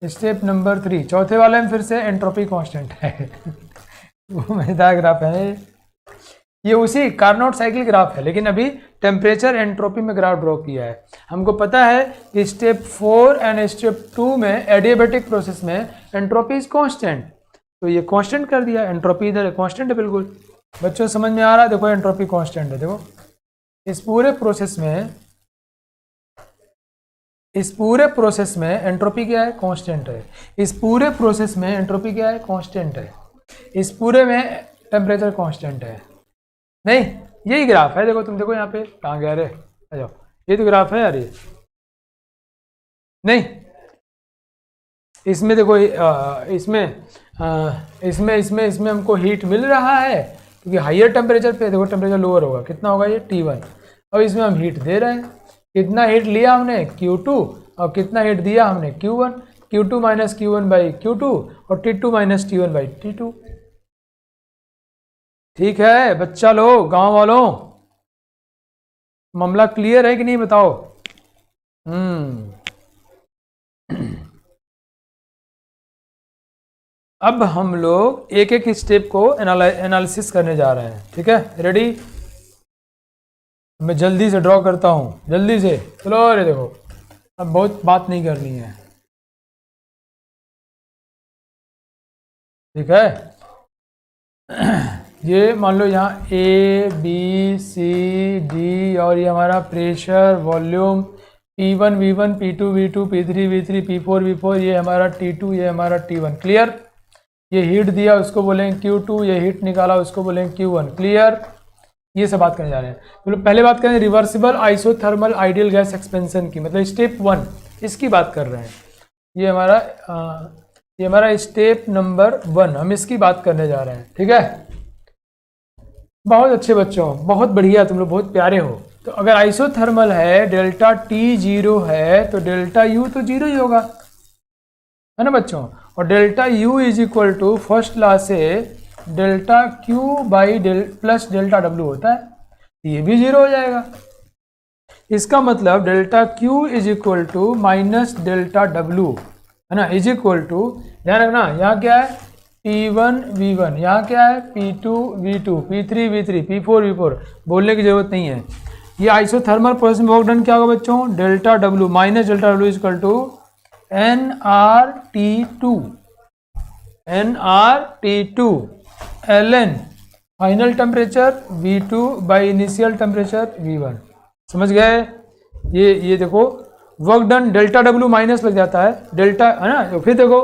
स्टेप नंबर 3। चौथे वाले में फिर से एंट्रोपी कांस्टेंट है। वो मजेदार ग्राफ है ये, उसी कार्नोट साइकिल ग्राफ है, लेकिन अभी टेम्परेचर एंट्रोपी में ग्राफ ड्रॉ किया है। हमको पता है कि स्टेप 4 एंड स्टेप 2 में एडियाबेटिक प्रोसेस में एंट्रोपी इज कांस्टेंट, तो ये कांस्टेंट कर दिया, एंट्रोपी इधर कांस्टेंट है बिल्कुल। बच्चों समझ में आ रहा है, देखो एंट्रोपी कांस्टेंट है, देखो इस पूरे प्रोसेस में एंट्रोपी क्या है, कांस्टेंट है। इस पूरे प्रोसेस में एंट्रोपी क्या है, कांस्टेंट है। इस पूरे में टेम्परेचर कांस्टेंट है। नहीं, यही ग्राफ है, देखो तुम देखो यहाँ पे, कहाँ गया रे, आ जाओ, ये तो ग्राफ है यार ये। नहीं, इसमें देखो, इसमें हमको हीट मिल रहा है, क्योंकि हाइयर टेम्परेचर पे देखो टेम्परेचर लोअर होगा, कितना होगा ये T1। और इसमें हम हीट दे रहे हैं, कितना हीट लिया हमने Q2, और कितना हीट दिया हमने Q1, Q2 minus Q1 by Q2 और T2 minus T1 by T2। ठीक है बच्चा लोग, गांव वालों, मामला क्लियर है कि नहीं बताओ। अब हम लोग एक एक स्टेप को एनालिसिस करने जा रहे हैं, ठीक है, रेडी। मैं जल्दी से ड्रॉ करता हूं, जल्दी से, चलो। अरे देखो, अब बहुत बात नहीं करनी है, ठीक है। ये मान लो यहाँ A B C D, और ये हमारा pressure, volume, P1 V1 P2 V2 P3 V3 P4 V4, ये हमारा T2, ये हमारा T1, क्लियर। ये हीट दिया उसको बोलेंगे Q2, ये हीट निकाला उसको बोलेंगे Q1, क्लियर। ये सब बात करने जा रहे हैं। तो पहले बात करें reversible isothermal ideal gas expansion की, मतलब स्टेप 1, इसकी बात कर रहे हैं। ये हमारा स्टेप नंबर 1, हम इसकी बात करने जा रहे हैं, ठीक है। बहुत अच्छे बच्चों, बहुत बढ़िया, तुम लोग बहुत प्यारे हो। तो अगर आइसोथर्मल है, डेल्टा T 0 है, तो डेल्टा U तो 0 ही होगा, है ना बच्चों। और delta U is equal to first law से delta Q by plus delta W होता है, ये भी 0 हो जाएगा। इसका मतलब delta Q is equal to minus delta W, है ना, इज इक्वल टू, ध्यान रखना यहाँ क्या है, P1 V1, यहाँ क्या है P2 V2 P3 V3 P4 V4, बोलने की जरूरत नहीं है। ये आइसोथर्मल प्रोसेस में वर्क डन क्या होगा बच्चों, delta W minus delta W is equal to nRT2 ln final temperature V2 by initial temperature V1। समझ गए। ये देखो work done, delta W minus लग जाता है, डेल्टा, है ना। तो फिर देखो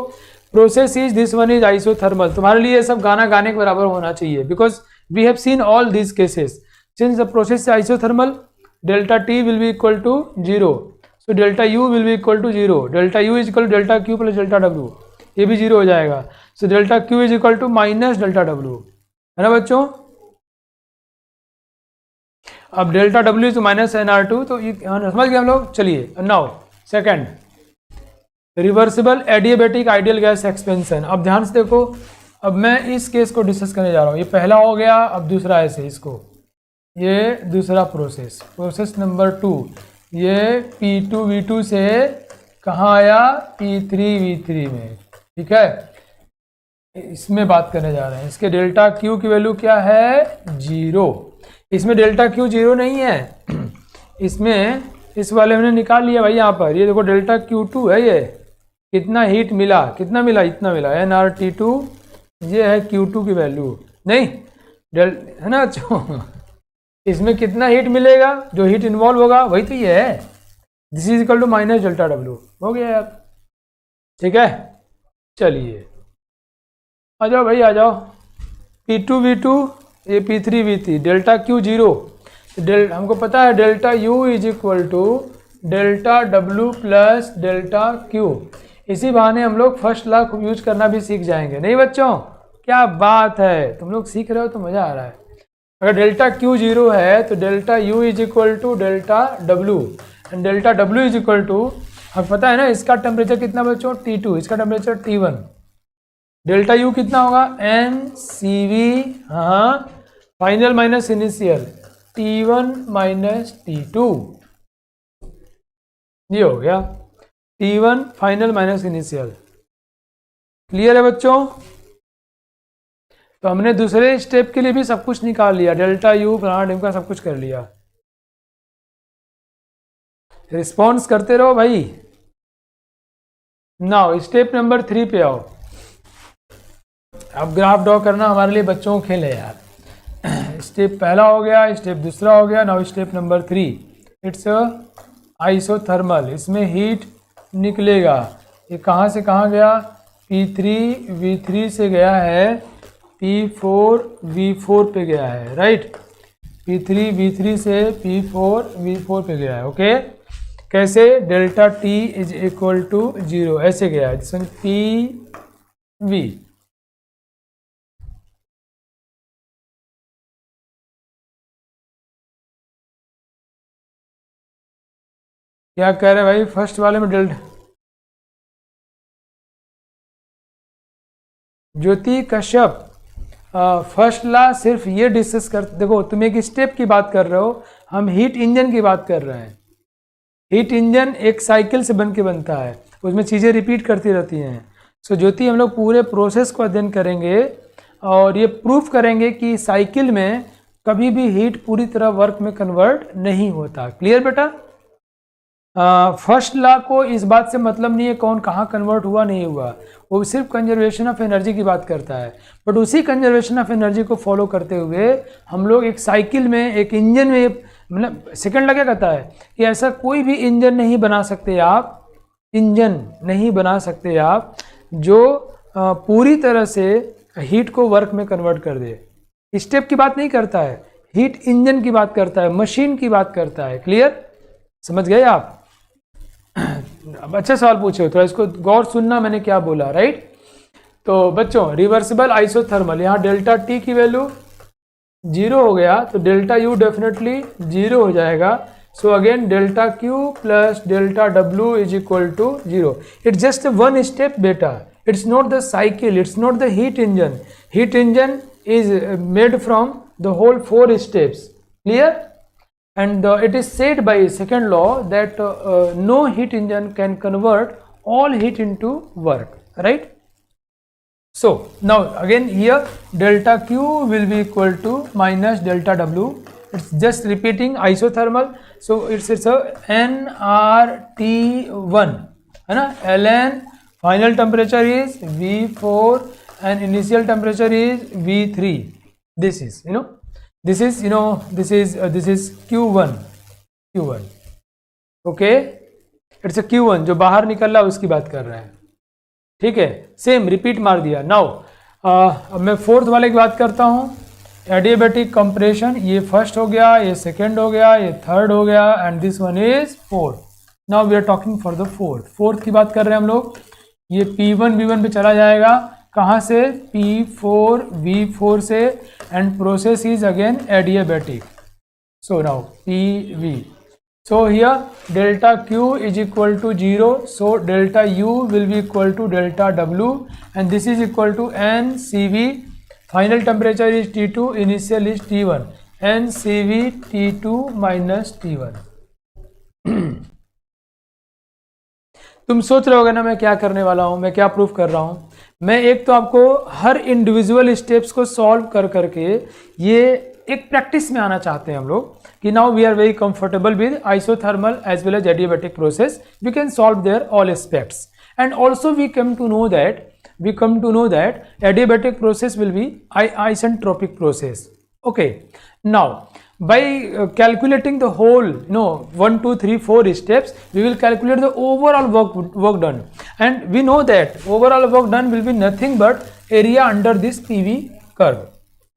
process is this one is isothermal, तुम्हारे लिए सब गाना गाने के बराबर होना चाहिए, because we have seen all these cases. Since the process is isothermal, delta T will be equal to 0, so delta U will be equal to 0, delta U is equal to delta Q plus delta W, ये भी 0 हो जाएगा। so delta Q is equal to minus delta W, है ना बच्चों। अब delta W तो minus nR2, तो ये समझ गए हम लोग। चलिए now second, reversible adiabatic ideal gas expansion. अब ध्यान से देखो, अब मैं इस केस को डिस्कस करने जा रहा हूँ। ये पहला हो गया, अब दूसरा ऐसे इसको, ये दूसरा प्रोसेस नंबर 2, ये P2 V2 से कहाँ आया, P3 V3 में, ठीक है। इसमें बात करने जा रहे हैं, इसके डेल्टा Q की वैल्यू क्या है, 0। इसमें डेल्टा Q 0 नहीं है, इसमें इस वाले हमने निकाल लिया भाई। यहाँ पर ये देखो डेल्टा Q2 है, ये कितना हीट मिला, कितना मिला, इतना मिला, nRT2, ये है Q2 की वैल्यू, नहीं है ना बच्चों। इसमें कितना हीट मिलेगा, जो हीट इन्वॉल्व होगा वही तो ये है, this is equal to minus delta W, हो गया यार, ठीक है। चलिए आ जाओ भाई, आ जाओ। P2 V2, ये P3 V3, डेल्टा Q 0, हमको पता है delta U is equal to delta W plus delta Q। इसी बहाने हम लोग फर्स्ट लॉ यूज करना भी सीख जाएंगे, नहीं बच्चों। क्या बात है, तुम लोग सीख रहे हो तो मजा आ रहा है। अगर डेल्टा क्यू जीरो है तो delta U is equal to delta W, and delta W is equal to, हमें पता है ना इसका टेम्परेचर कितना बच्चों, T2, इसका टेम्परेचर T1, डेल्टा यू कितना होगा एन सी वी, हाँ final minus initial T1 minus T2, ये हो गया T1 final minus initial. Clear है बच्चों? तो हमने दूसरे स्टेप के लिए भी सब कुछ निकाल लिया, डेल्टा यू फलाना ढिमका सब कुछ कर लिया। रिस्पॉन्स करते रहो भाई। नाउ स्टेप नंबर 3 पे आओ। अब ग्राफ ड्रॉ करना हमारे लिए बच्चों को खेल है यार। स्टेप पहला हो गया, स्टेप दूसरा हो गया, now step number 3, it's isothermal. इसमें हीट निकलेगा, ये कहाँ से कहाँ गया, P3 V3 से गया है P4 V4 पे गया है, राइट। P3 V3 से P4 V4 पे गया है, ओके। कैसे, delta T is equal to 0 ऐसे गया है, जिसमें PV। क्या कह रहे हैं भाई, फर्स्ट वाले में डेल्टा, ज्योति कश्यप फर्स्ट ला सिर्फ ये डिस्कस कर, देखो तुम एक स्टेप की बात कर रहे हो, हम हीट इंजन की बात कर रहे हैं। हीट इंजन एक साइकिल से बन के बनता है, उसमें चीज़ें रिपीट करती रहती हैं। सो ज्योति हम लोग पूरे प्रोसेस को अध्ययन करेंगे और ये प्रूफ करेंगे कि साइकिल में कभी भी हीट पूरी तरह वर्क में कन्वर्ट नहीं होता। क्लियर बेटा? फर्स्ट लॉ को इस बात से मतलब नहीं है कौन कहाँ कन्वर्ट हुआ नहीं हुआ, वो सिर्फ कंजर्वेशन ऑफ एनर्जी की बात करता है। बट उसी कंजर्वेशन ऑफ एनर्जी को फॉलो करते हुए हम लोग एक साइकिल में, एक इंजन में, मतलब सेकंड लगा कहता है कि ऐसा कोई भी इंजन नहीं बना सकते आप, इंजन नहीं बना सकते आप जो पूरी तरह से हीट को वर्क में कन्वर्ट कर दे। स्टेप की बात नहीं करता है, हीट इंजन की बात करता है, मशीन की बात करता है। क्लियर? समझ गए आप? अब अच्छा सवाल पूछे हो, थोड़ा इसको गौर सुनना मैंने क्या बोला, राइट। तो बच्चों रिवर्सिबल आइसोथर्मल, यहाँ डेल्टा टी की वैल्यू 0 हो गया तो डेल्टा यू डेफिनेटली 0 हो जाएगा। So again delta Q plus delta W is equal to 0। It's just one step बेटा, it's not the cycle, it's not the heat engine. Heat engine is made from the whole 4 steps. Clear? And it is said by second law that no heat engine can convert all heat into work, right? So now again here delta Q will be equal to minus delta W. It's just repeating isothermal, so it's a nRT1 है ना। ln final temperature is V4 and initial temperature is V3. This is this is Q1 okay, it's a Q1 जो बाहर निकल रहा है उसकी बात कर रहे हैं, ठीक है। सेम रिपीट मार दिया। नाउ अब मैं फोर्थ वाले की बात करता हूँ, एडियाबैटिक कंप्रेशन। ये फर्स्ट हो गया, ये सेकेंड हो गया, ये थर्ड हो गया and this one is fourth. Now we are talking for the fourth की बात कर रहे हैं हम लोग। ये P1 V1 पे चला जाएगा, कहाँ से, P4 V4 से, and process is again adiabatic. So now PV, so here delta Q is equal to 0, so delta U will be equal to delta W and this is equal to NCV. Final temperature is T2, initial is T1, NCV T2 minus T1. तुम सोच रहे होगे ना मैं क्या करने वाला हूँ, मैं क्या प्रूफ कर रहा हूँ। मैं एक तो आपको हर इंडिविजुअल स्टेप्स को सॉल्व कर करके ये एक प्रैक्टिस में आना चाहते हैं हम लोग कि now we are very comfortable with isothermal as well as adiabatic process, we can solve their all aspects and also we come to know that adiabatic process will be isentropic process. Okay, now by calculating the whole 1 2 3 4 steps, we will calculate the overall work done, and we know that overall work done will be nothing but area under this PV curve,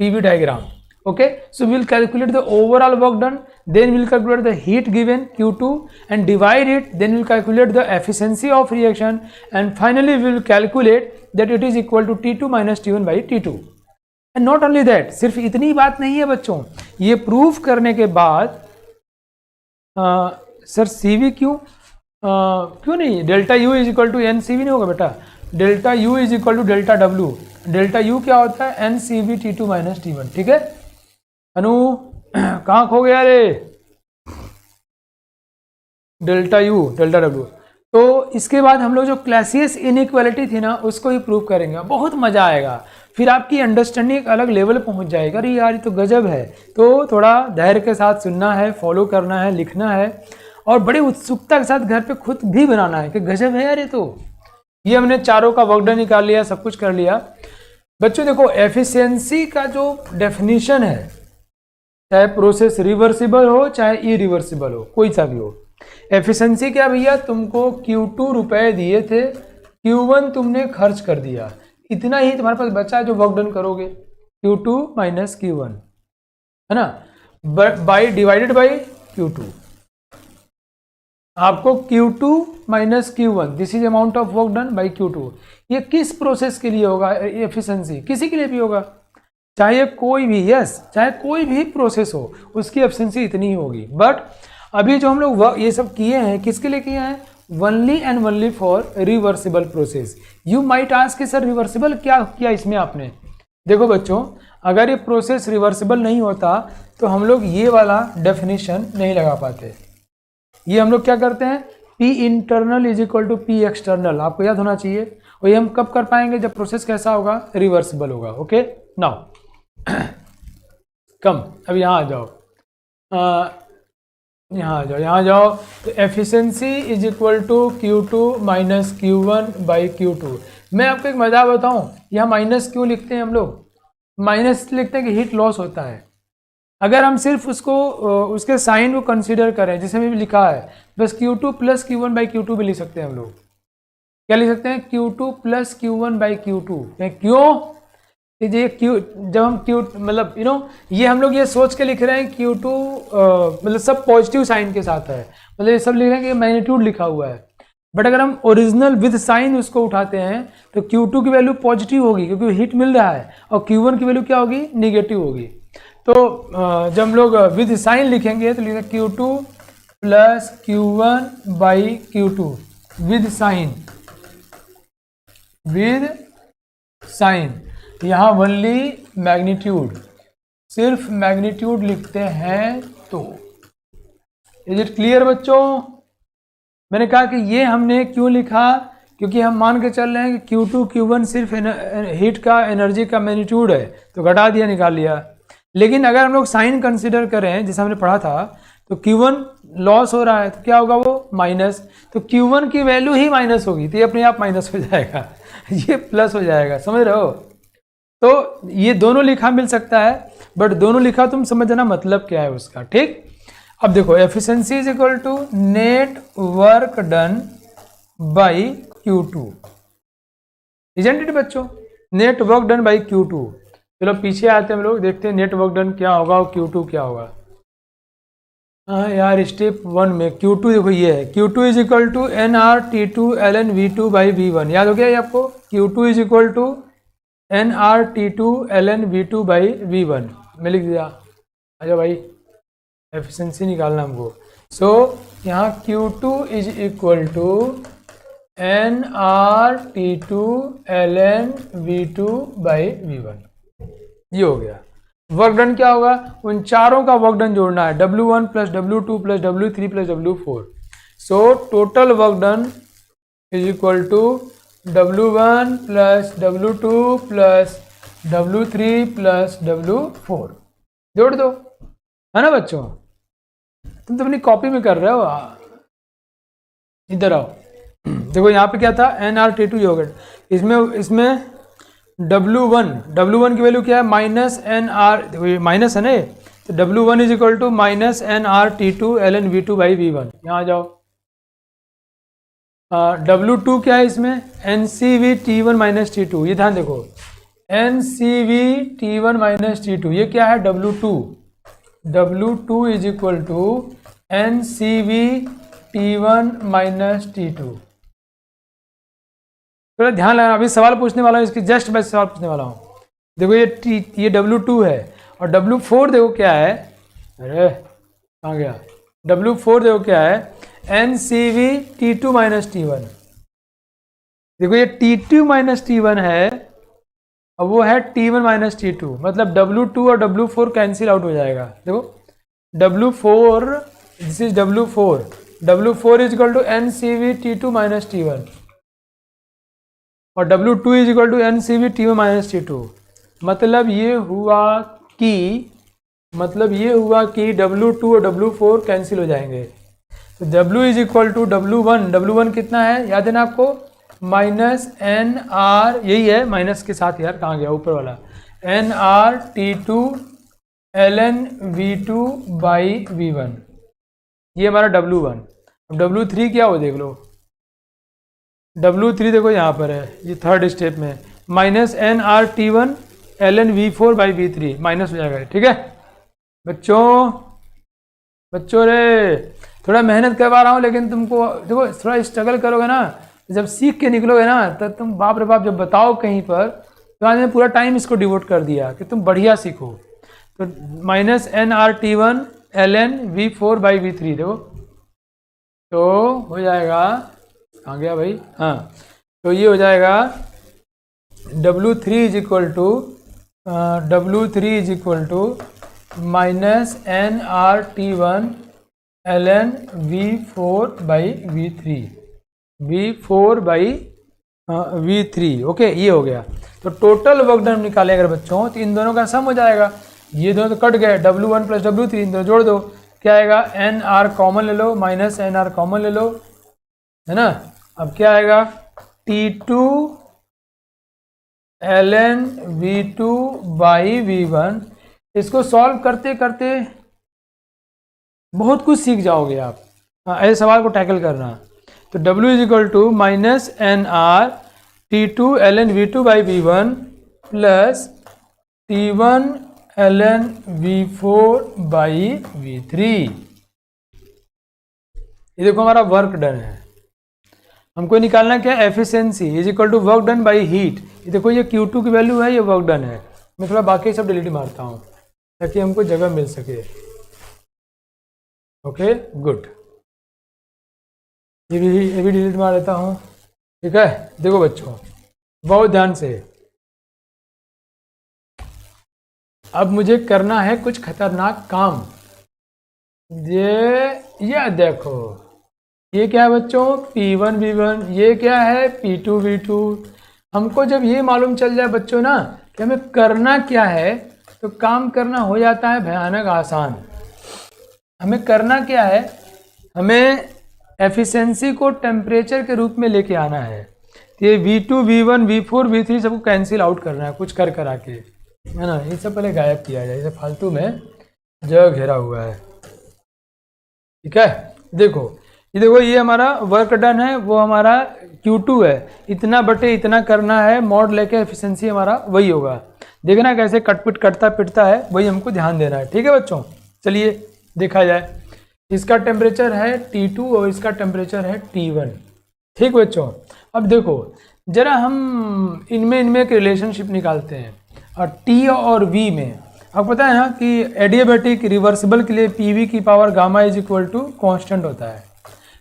PV diagram. Okay, so we will calculate the overall work done, then we will calculate the heat given Q2 and divide it, then we will calculate the efficiency of reaction, and finally we will calculate that it is equal to T2 minus T1 by T2. And not only that, सिर्फ इतनी बात नहीं है बच्चों, ये prove करने के बाद सर CV क्यों क्यों नहीं, delta U is equal to NCV नहीं होगा बेटा, delta U is equal to delta W। Delta U क्या होता है, NCV T2 माइनस T1, ठीक है। अनु कहाँ खो गया रे, डेल्टा U डेल्टा W। तो इसके बाद हम लोग जो क्लासियस इनइक्वालिटी थी ना उसको ही प्रूव करेंगे, बहुत मजा आएगा, फिर आपकी अंडरस्टैंडिंग एक अलग लेवल पहुंच जाएगा। अरे यार ये तो गजब है। तो थोड़ा धैर्य के साथ सुनना है, फॉलो करना है, लिखना है और बड़ी उत्सुकता के साथ घर पे खुद भी बनाना है कि गजब है यार ये तो। ये हमने चारों का वर्क डन निकाल लिया, सब कुछ कर लिया। बच्चों देखो एफिशिएंसी का जो डेफिनेशन है, चाहे प्रोसेस रिवर्सिबल हो चाहे इरिवर्सिबल हो, कोई सा भी हो, एफिशिएंसी क्या भैया, तुमको Q2 रुपए दिए थे, Q1 तुमने खर्च कर दिया, इतना ही तुम्हारे पास बचा है जो वर्क डन करोगे, Q2 माइनस Q1, है ना, बाई डिवाइडेड बाई Q2। आपको Q2 minus Q1 this is amount of work done by Q2। ये किस प्रोसेस के लिए होगा एफिशिएंसी, किसी के लिए भी होगा, चाहे कोई भी, यस चाहे कोई भी प्रोसेस हो उसकी एफिशिएंसी इतनी ही होगी। बट अभी जो हम लोग ये सब किए हैं किसके लिए किए हैं, only and only for reversible process. You might ask कि सर रिवर्सिबल क्या किया इसमें आपने। देखो बच्चों, अगर ये प्रोसेस रिवर्सिबल नहीं होता तो हम लोग ये वाला डेफिनेशन नहीं लगा पाते। ये हम लोग क्या करते हैं, P internal is equal to P external, आपको याद होना चाहिए। और ये हम कब कर पाएंगे, जब प्रोसेस कैसा होगा, रिवर्सिबल होगा। ओके नाउ कम, अब यहाँ आ जाओ, यहाँ जाओ। तो efficiency is equal to Q2 minus Q1 by Q2। मैं आपको एक मजा बताऊँ, यहाँ माइनस क्यों लिखते हैं हम लोग, माइनस लिखते हैं कि हीट लॉस होता है। अगर हम सिर्फ उसको उसके साइन को कंसीडर करें, जैसे भी लिखा है, बस Q2 plus Q1 by Q2 भी लिख सकते हैं हम लोग। क्या लिख सकते हैं, Q2 plus Q1 by Q2। क्यों, ये Q, जब हम Q मतलब ये हम लोग ये सोच के लिख रहे हैं Q2 मतलब सब पॉजिटिव साइन के साथ है, मतलब ये सब लिख रहे हैं कि मैग्नीट्यूड लिखा हुआ है। बट अगर हम ओरिजिनल विद साइन उसको उठाते हैं तो Q2 की वैल्यू पॉजिटिव होगी क्योंकि हीट मिल रहा है, और Q1 की वैल्यू क्या होगी, निगेटिव होगी। तो जब हम लोग विद साइन लिखेंगे तो लिखेंगे Q2 plus Q1 by Q2 with sign, with sign. यहाँ ओनली मैग्नीट्यूड, सिर्फ मैग्नीट्यूड लिखते हैं। तो इज इट क्लियर बच्चों। मैंने कहा कि ये हमने क्यों लिखा, क्योंकि हम मान के चल रहे हैं कि Q2 Q1 सिर्फ हीट का, एनर्जी का मैग्नीट्यूड है, तो घटा दिया, निकाल लिया। लेकिन अगर हम लोग साइन कंसिडर करें, जैसे हमने पढ़ा था, तो Q1 लॉस हो रहा है तो क्या होगा, वो माइनस, तो Q1 की वैल्यू ही माइनस होगी, तो ये अपने आप माइनस हो जाएगा, ये प्लस हो जाएगा, समझ रहे हो। तो ये दोनों लिखा मिल सकता है, बट दोनों लिखा तुम समझना मतलब क्या है उसका, ठीक। अब देखो efficiency is equal to net work done by Q2, isn't it बच्चों, net work done by Q2। चलो पीछे आते हैं हम लोग, देखते हैं नेट वर्क डन क्या होगा और Q2 क्या होगा। हाँ यार, स्टेप 1 में Q2 देखो ये है, Q2 is equal to nRT2 ln V2 by V1, याद हो गया ये आपको। Q2 is equal to nRT2 ln V2 by V1 मैं लिख दिया। अच्छा भाई, एफिशिएंसी निकालना हमको। सो यहाँ Q2 is equal to nRT2 ln V2 by V1, ये हो गया। वर्क डन क्या होगा, उन चारों का वर्क डन जोड़ना है, W1 plus W2 plus W3 plus W4। So total work done is equal to W1 plus W2 plus W3 plus W4, जोड़ दो, है ना बच्चों। तुम तो अपनी कॉपी में कर रहे हो, इधर आओ। देखो यहाँ पे क्या था, nRT2 ये हो गया, इसमें W1 की वैल्यू क्या है, माइनस NR, माइनस है ना, तो W1 is equal to minus nRT2 ln V2 by V1। यहाँ आ जाओ। W2 क्या है इसमें, NCV T1 माइनस T2, ये ध्यान देखो, NCV T1 माइनस T2, ये क्या है W2 is equal to NCV T1 minus T2। थोड़ा ध्यान लगाना, अभी सवाल पूछने वाला हूँ, इसकी जस्ट मैं सवाल पूछने वाला हूँ। देखो ये W2 है और W4 देखो क्या है, अरे कहाँ गया, W4 देखो क्या है, NCV T2 माइनस T1। देखो ये T2 माइनस T1 है और वो है T1 माइनस T2, मतलब W2 और W4 कैंसिल आउट हो जाएगा। देखो W4, this is W4 is equal to NCV T2 minus T1 और W2 is equal to NCV T1 minus T2। मतलब ये हुआ कि W2 और W4 कैंसिल हो जाएंगे। तो W is equal to W1 कितना है याद है ना आपको, माइनस NR, यही है माइनस के साथ, यार कहाँ गया ऊपर वाला, NR T2 ln V2 by V1, ये हमारा W1। अब W3 क्या हो देख लो, W3 देखो यहाँ पर है, ये थर्ड स्टेप में, minus NR T1 ln V4 by V3, minus हो जाएगा, ठीक है बच्चों रे थोड़ा मेहनत करवा रहा हूँ, लेकिन तुमको देखो थोड़ा स्ट्रगल करोगे ना, जब सीख के निकलोगे ना तब तुम बाप रे बाप जब बताओ कहीं पर, तो आज मैंने पूरा टाइम इसको डिवोट कर दिया कि तुम बढ़िया सीखो। तो minus NR T1 ln V4 by V3 देखो, तो हो जाएगा, कहाँ गया भाई, हाँ, तो ये हो जाएगा W3 is equal to minus NR T1 ln V4 by V3, okay, ये हो गया। तो टोटल वर्क डन निकाले अगर बच्चों, तो इन दोनों का सम हो जाएगा, ये दोनों तो कट गए, W1 प्लस W3, इन दोनों जोड़ दो, क्या आएगा, NR कॉमन ले लो, माइनस NR कॉमन ले लो, है ना। अब क्या आएगा, T2 ln V2 by V1। इसको सॉल्व करते करते बहुत कुछ सीख जाओगे आप, ऐसे सवाल को टैकल करना। तो W is equal to minus NR T2 ln V2 by V1 plus T1 ln V4 by V3। ये देखो हमारा वर्क डन है, हमको निकालना क्या है, efficiency is equal to work done by heat. ये देखो ये Q2 की वैल्यू है, ये वर्क डन है। मैं थोड़ा बाकी सब डिलीट मारता हूँ ताकि हमको जगह मिल सके, ओके गुड, ये भी डिलीट मार देता हूँ, ठीक है। देखो बच्चों बहुत ध्यान से, अब मुझे करना है कुछ खतरनाक काम। ये देखो, ये क्या है बच्चों, P1 V1, ये क्या है P2 V2। हमको जब ये मालूम चल जाए बच्चों ना कि हमें करना क्या है, तो काम करना हो जाता है भयानक आसान। हमें करना क्या है, हमें एफिशिएंसी को टेम्परेचर के रूप में लेके आना है। तो ये V2 V1 V4 V3 सबको कैंसिल आउट करना है कुछ कर करा के, है ना। ये सब पहले गायब किया जाए, इसे फालतू में जगह घेरा हुआ है, ठीक है। देखो ये हमारा वर्क डन है, वो हमारा Q2 है, इतना बटे इतना करना है, मॉड लेके एफिशिएंसी हमारा वही होगा। देखना कैसे कटपिट कटता पिटता है, वही हमको ध्यान देना है, ठीक है बच्चों। चलिए देखा जाए, इसका टेम्परेचर है T2 और इसका टेम्परेचर है T1, ठीक बच्चों। अब देखो जरा हम इनमें एक रिलेशनशिप निकालते हैं, और T और V में आपको पता है ना कि एडियाबैटिक रिवर्सिबल के लिए PV की power gamma is equal to constant होता है।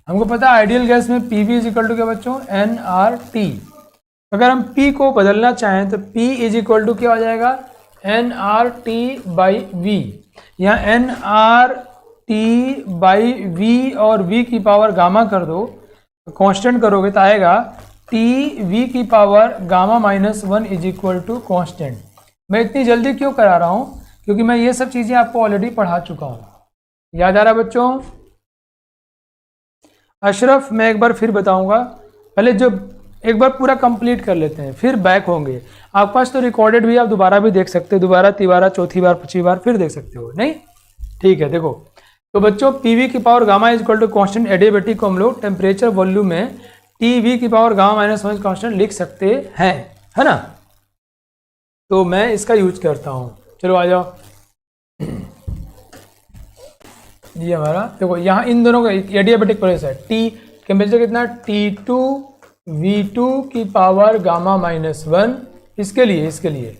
हमको पता है आइडियल गैस में PV इज इक्वल टू क्या बच्चों, nRT। अगर हम P को बदलना चाहें तो P इज इक्वल टू क्या हो जाएगा, nRT बाई V। यहाँ nRT बाई V और V की पावर गामा कर दो, कांस्टेंट करोगे तो आएगा TV की power gamma minus 1 is equal to constant. मैं इतनी जल्दी क्यों करा रहा हूँ, क्योंकि मैं ये सब चीज़ें आपको ऑलरेडी पढ़ा चुका हूँ। याद आ रहा है बच्चों? अशरफ मैं एक बार फिर बताऊंगा, पहले जो एक बार पूरा कंप्लीट कर लेते हैं, फिर बैक होंगे। आपके पास तो रिकॉर्डेड भी, आप दोबारा भी देख सकते हो, दोबारा तीबारा चौथी बार 25 बार फिर देख सकते हो, नहीं ठीक है। देखो तो बच्चों PV की power gamma is equal to constant adiabatic को हम लोग टेम्परेचर वॉल्यूम में TV की पावर गामा माइनस 1 कॉन्स्टेंट लिख सकते हैं, है ना। तो मैं इसका यूज करता हूँ, चलो आ जाओ। ये हमारा देखो यहाँ इन दोनों का एडियाबैटिक प्रोसेस है, T टेम्परेचर कितना, T2 V2 की पावर गामा माइनस 1, इसके लिए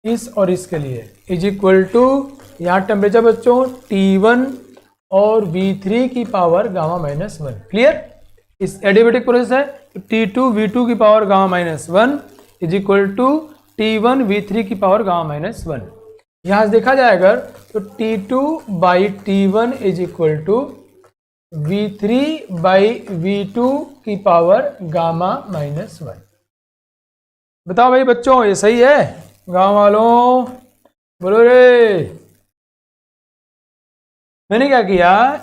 इस और इसके लिए इज इक्वल टू, यहाँ टेम्परेचर बच्चों T1 और V3 की पावर गामा माइनस 1। क्लियर? इस एडियाबेटिक प्रोसेस है तो T2 V2 की power gamma minus 1 is equal to T1 V3 की पावर गामा माइनस 1। यहाँ से देखा जाए अगर तो T2 by T1 is equal to V3 by V2 की पावर गामा माइनस 1। बताओ भाई बच्चों, ये सही है? गाँव वालों बोलो रे। मैंने क्या किया,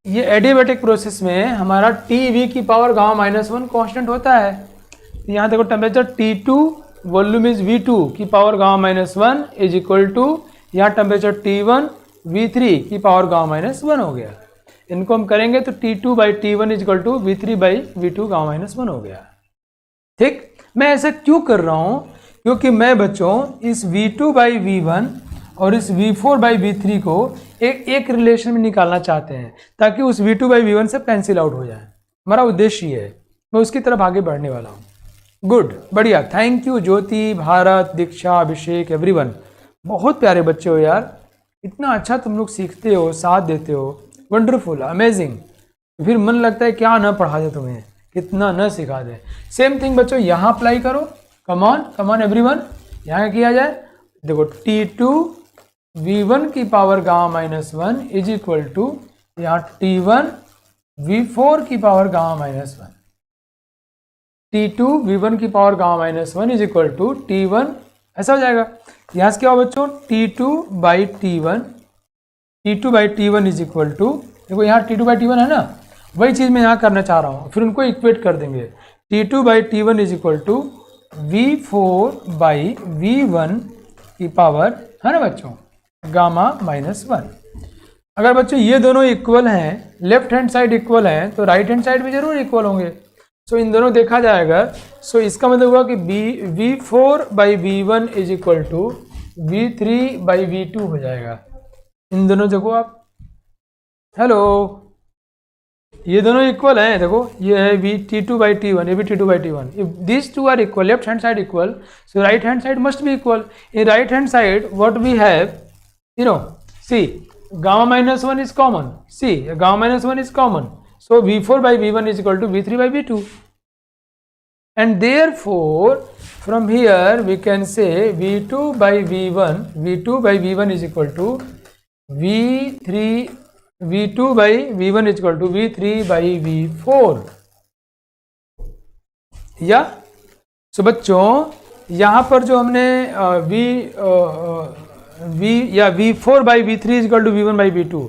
ये एडियाबेटिक प्रोसेस में हमारा TV की पावर गामा माइनस 1 कॉन्स्टेंट होता है। यहाँ देखो temperature T2 volume is V2 की power gamma minus 1 is equal to, यहाँ टेम्परेचर T1 V3 की पावर गामा माइनस 1 हो गया। इनको हम करेंगे तो T2 by T1 is equal to V3 by V2 gamma minus 1 हो गया। ठीक, मैं ऐसा क्यों कर रहा हूँ? क्योंकि मैं बच्चों इस V2 बाई V1 और इस V4 बाई V3 को एक रिलेशन में निकालना चाहते हैं ताकि उस V2 बाई V1 से कैंसिल आउट हो जाए। हमारा उद्देश्य ये है, मैं उसकी तरफ आगे बढ़ने वाला हूँ। गुड, बढ़िया, thank you Jyoti, Bharat, Diksha, Abhishek, everyone. बहुत प्यारे बच्चे हो यार, इतना अच्छा तुम लोग सीखते हो, साथ देते हो, वंडरफुल, अमेजिंग। फिर मन लगता है क्या न पढ़ा दे तुम्हें, कितना न सिखा दे। सेम थिंग बच्चों यहाँ अप्लाई करो। कम ऑन एवरीवन, यहाँ किया जाए। देखो T2 V1 की power gamma minus 1 is equal to, यहाँ T1 V4 की power gamma minus 1। T2 V1 की power gamma minus 1 is equal to T1, ऐसा हो जाएगा। यहाँ से क्या हो बच्चों, T2 by T1 is equal to, देखो यहाँ T2 बाई T1 है ना, वही चीज़ मैं यहाँ करना चाह रहा हूँ। फिर उनको इक्वेट कर देंगे। T2 by T1 is equal to V4 by V1 की पावर, है ना बच्चों, गामा माइनस 1। अगर बच्चों ये दोनों इक्वल हैं, लेफ्ट हैंड साइड इक्वल है, तो राइट हैंड साइड भी जरूर इक्वल होंगे। सो इन दोनों देखा जाएगा। सो इसका मतलब हुआ कि V4 by V1 is equal to V3 by V2 हो जाएगा। इन दोनों देखो आप, हेलो, ये दोनों इक्वल हैं। देखो ये है T2 बाई T1, ये भी T2 by T1। If this two are equal, left hand side equal, so right hand side must be equal. In right hand side what we have, you know, see, gamma minus 1 is common. See, gamma minus 1 is common. So V4 by V1 is equal to V3 by V2. And therefore, from here we can say V2 by V1 is equal to V2 by V1 is equal to V3 by V4. या सो बच्चों यहाँ पर जो हमने V4 by V3 is equal to V1 by V2,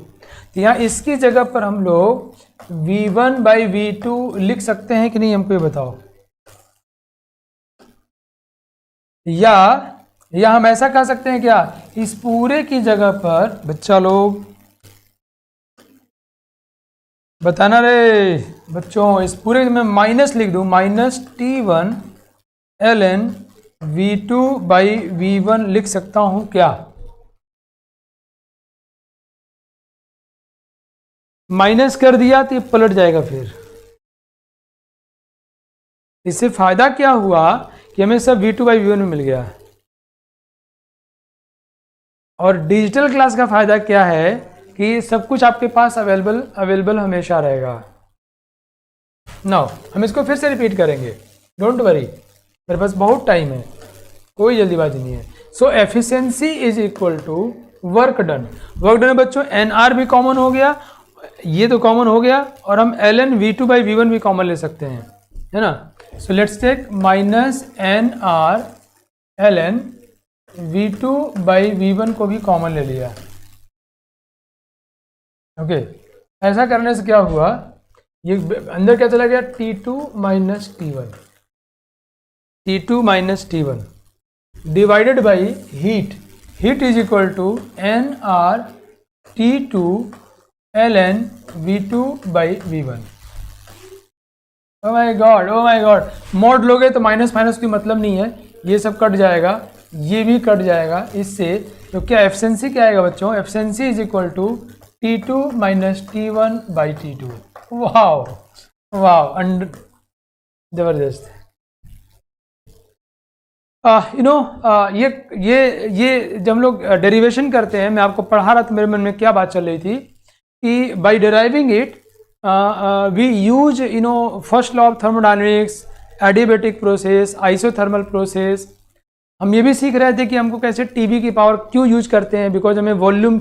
तो यहाँ इसकी जगह पर हम लोग V1 बाई V2 लिख सकते हैं कि नहीं, हमको ये बताओ। या हम ऐसा कह सकते हैं क्या, इस पूरे की जगह पर बच्चा लोग बताना रे बच्चों, इस पूरे में माइनस लिख दूं, minus T1 ln V2 by V1 लिख सकता हूं क्या? माइनस कर दिया तो ये पलट जाएगा। फिर इससे फायदा क्या हुआ कि हमें सब V2 बाई V1 में मिल गया। और डिजिटल क्लास का फायदा क्या है कि सब कुछ आपके पास अवेलेबल हमेशा रहेगा। नाउ हम इसको फिर से रिपीट करेंगे, डोंट वरी, मेरे पास बहुत टाइम है, कोई जल्दीबाजी नहीं है। So efficiency is equal to work done. Work done बच्चों NR भी कॉमन हो गया, ये तो कॉमन हो गया, और हम ln V2 बाई V1 भी कॉमन ले सकते हैं, है ना। So let's take minus NR ln V2 by V1 को भी कॉमन ले लिया। ओके, ऐसा करने से क्या हुआ, ये अंदर क्या चला गया, T2 minus T1 divided by heat is equal to NR T2 ln V2 by V1। Oh my god, mod लोगे तो माइनस की मतलब नहीं है, ये सब कट जाएगा, ये भी कट जाएगा इससे। तो क्या एफिशिएंसी क्या आएगा बच्चों, efficiency is equal to T2 minus T1 by T2। वाह, जबरदस्त। ये जब हम लोग डेरिवेशन करते हैं, मैं आपको पढ़ा रहा था, मेरे मन में क्या बात चल रही थी कि by deriving it we use first law of thermodynamics, adiabatic process, isothermal process. हम ये भी सीख रहे थे कि हमको कैसे टीवी की पावर क्यों यूज करते हैं, बिकॉज हमें वॉल्यूम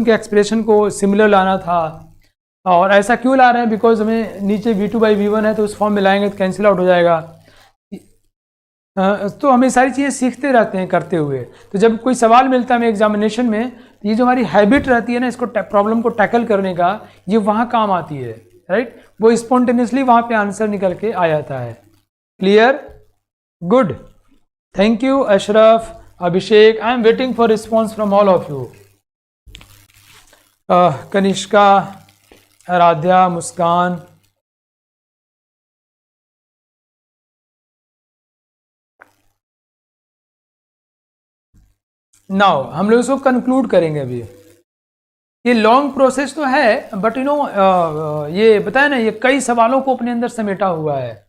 के एक्सप्रेशन को सिमिलर लाना था। और ऐसा क्यों ला रहे हैं, बिकॉज हमें नीचे V2/V1 है तो उस फॉर्म में लाएंगे तो कैंसिल आउट हो जाएगा। तो हमें सारी चीज़ें सीखते रहते हैं करते हुए। तो जब कोई सवाल मिलता है हमें एग्जामिनेशन में, तो ये जो हमारी हैबिट रहती है ना, इसको प्रॉब्लम को टैकल करने का, ये वहाँ काम आती है, राइट। वो स्पॉन्टेनियसली वहाँ पे आंसर निकल के आ जाता है। Clear, good, thank you Ashraf, Abhishek, I am waiting for response from all of you. Kanishka, Aaradhya, Muskan. Now हम लोग इसको कंक्लूड करेंगे। अभी ये लॉन्ग प्रोसेस तो है, बट ये बताया ना, ये कई सवालों को अपने अंदर समेटा हुआ है।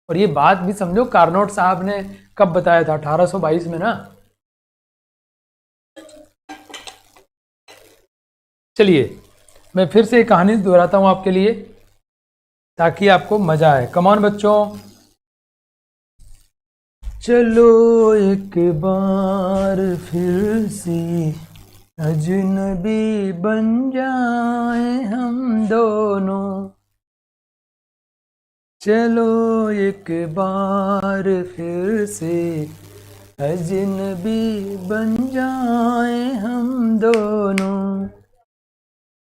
और ये बात भी समझो, कार्नोट साहब ने कब बताया था, 1822 में ना। चलिए मैं फिर से एक कहानी दोहराता हूं आपके लिए, ताकि आपको मजा आए। कम ऑन बच्चों, चलो एक बार फिर से अजनबी बन जाए हम दोनों, चलो एक बार फिर से अजनबी बन जाए हम दोनों।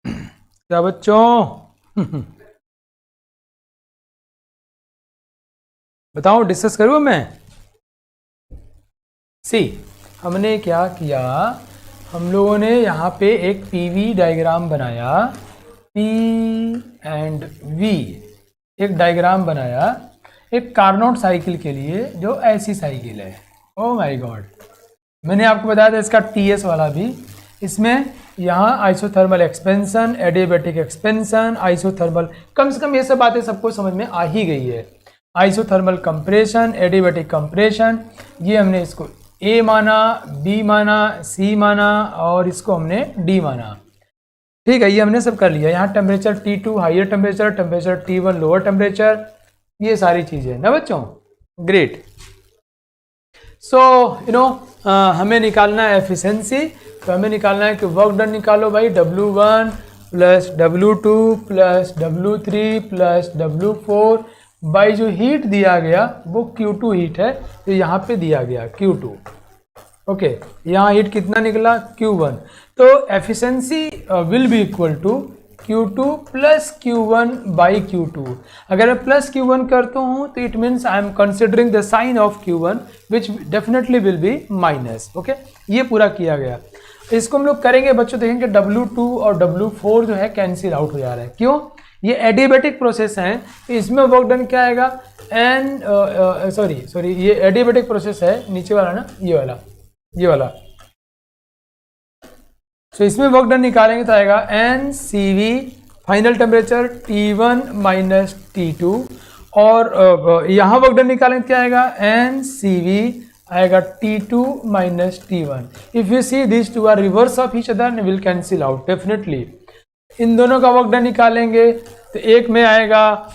क्या बच्चों बताओ, डिस्कस करूँ मैं। हमने क्या किया, हम लोगों ने यहाँ पे एक PV डायग्राम बनाया, P एंड V, एक डायग्राम बनाया एक कार्नोट साइकिल के लिए, जो ऐसी साइकिल है। ओ माय गॉड, मैंने आपको बताया था इसका TS वाला भी। इसमें यहाँ isothermal expansion, adiabatic expansion, isothermal, कम से कम ये सब बातें सबको समझ में आ ही गई है। आइसोथर्मल कंप्रेशन, एडियाबैटिक कंप्रेशन, ये हमने इसको A माना, B माना, C माना और इसको हमने D माना। ठीक है, ये हमने सब कर लिया। यहाँ temperature T2 higher temperature, temperature T1 lower temperature, ये सारी चीज़ें ना बच्चों। ग्रेट। सो हमें निकालना है एफिशिएंसी। तो हमें निकालना है कि वर्क डन निकालो भाई, W1 plus W2 plus W3 plus W4 by जो हीट दिया गया वो Q2 हीट है, तो यहाँ पे दिया गया Q2। ओके, यहाँ हीट कितना निकला, Q1। तो efficiency will be equal to Q2 plus Q1 by Q2। अगर मैं प्लस Q1 करता हूँ तो it means I am considering the sign of Q1 which definitely will be minus. Okay, ये पूरा किया गया। इसको हम लोग करेंगे बच्चों, देखेंगे W2 और W4 जो है कैंसिल आउट हो जा रहा है। क्यों, ये एडियाबैटिक प्रोसेस है, इसमें वर्क डन क्या आएगा, सॉरी ये एडियाबैटिक प्रोसेस है, नीचे वाला ना, ये वाला। सो इसमें वर्क डन निकालेंगे तो आएगा NCV, final temperature T1 minus T2, और यहाँ वर्क डन निकालेंगे क्या आएगा, NCV आएगा T2 minus T1। If you see this two are reverse of each other, will cancel out definitely. इन दोनों का वर्क डन निकालेंगे तो एक में आएगा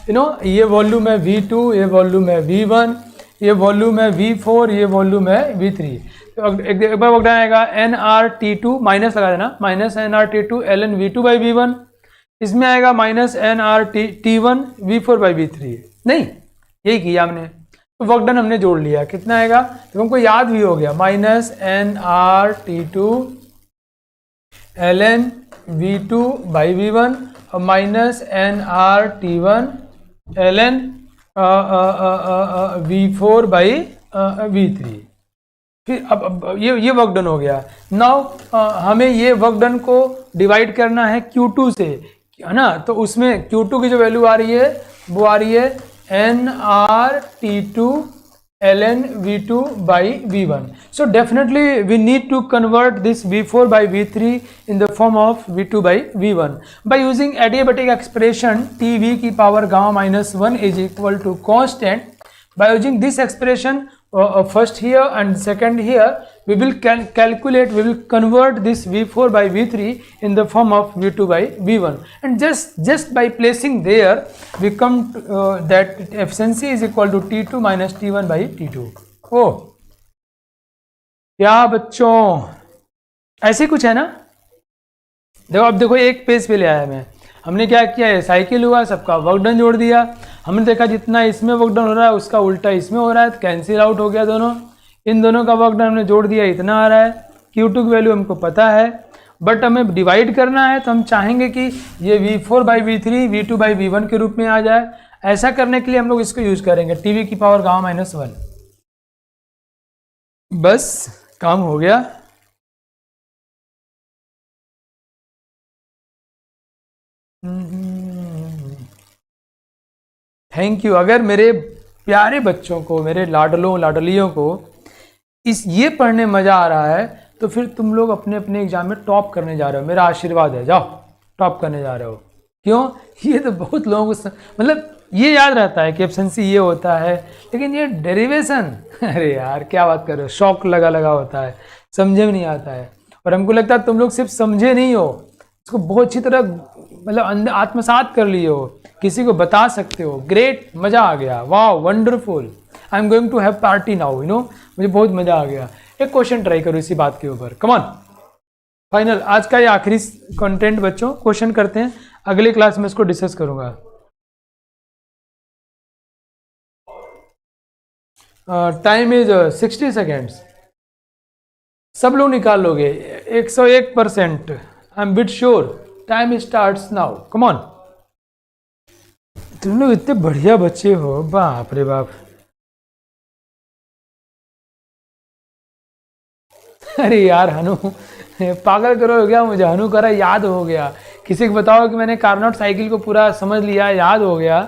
ये वॉल्यूम है V2, ये वॉल्यूम है V1, ये वॉल्यूम है V4, ये वॉल्यूम है V3। तो एक बार वर्क डन आएगा nRT2, माइनस लगा देना, minus nRT2 ln V2 by V1। इसमें आएगा minus nRT1 V4 by V3। नहीं, यही किया हमने, तो वर्क डन हमने जोड़ लिया। कितना आएगा, तो हमको याद भी हो गया, minus nRT2 ln V2 by V1 और minus nRT1 ln V4 by V3। फिर अब ये वर्क डन हो गया। नाउ हमें ये वर्क डन को डिवाइड करना है Q2 से, है ना। तो उसमें Q2 की जो वैल्यू आ रही है वो आ रही है nRT2 ln V2 by V1. So definitely we need to convert this V4 by V3 in the form of V2 by V1 by using adiabatic expression TV की power gamma minus 1 is equal to constant. By using this expression first here and second here, we will calculate, we will convert this V4 by V3 in the form of V2 by V1, and just by placing there we come to, that efficiency is equal to T2 minus T1 by T2. ओ क्या बच्चों, ऐसे कुछ है ना? देखो अब देखो एक पेज पे ले आया मैं, हमने क्या किया है, साइकिल हुआ, सबका वर्क डन जोड़ दिया, हमने देखा जितना इसमें वर्क डन हो रहा है उसका उल्टा इसमें हो रहा है, तो कैंसिल आउट हो गया दोनों, इन दोनों का वर्क डन हमने जोड़ दिया, इतना आ रहा है, Q2 की वैल्यू हमको पता है, बट हमें डिवाइड करना है तो हम चाहेंगे कि ये V4 by V3 V2 by V1 के रूप में आ जाए। ऐसा करने के लिए हम लोग इसको यूज करेंगे टीवी की पावर गामा माइनस 1। बस काम हो गया। Thank you. अगर मेरे प्यारे बच्चों को, मेरे लाडलों लाडलियों को इस ये पढ़ने मज़ा आ रहा है तो फिर तुम लोग अपने अपने एग्जाम में टॉप करने जा रहे हो, मेरा आशीर्वाद है, जाओ टॉप करने जा रहे हो। क्यों? ये तो बहुत लोगों को मतलब ये याद रहता है कि एफिशिएंसी ये होता है, लेकिन ये डेरिवेशन, अरे यार क्या बात कर रहे हो, शौक लगा लगा होता है, समझे में नहीं आता है। और हमको लगता है तुम लोग सिर्फ समझे नहीं हो, इसको बहुत अच्छी तरह मतलब अंदर आत्मसात कर लिए हो, किसी को बता सकते हो। ग्रेट, मज़ा आ गया, वाह wonderful, I am going to have party now, you know, मुझे बहुत मज़ा आ गया। एक क्वेश्चन ट्राई करो इसी बात के ऊपर, कम ऑन। फाइनल आज का ये आखिरी कंटेंट बच्चों, क्वेश्चन करते हैं, अगली क्लास में इसको डिस्कस करूंगा। Time is 60 seconds. सब लोग निकाल लोगे 101%, I am bit sure. Time starts now, come on. तुम लोग इतने बढ़िया बच्चे हो, बाप रे बाप। अरे यार हनु, पागल करो हो गया मुझे, हनु करा याद हो गया। किसी को बताओ कि मैंने कारनॉट साइकिल को पूरा समझ लिया, याद हो गया,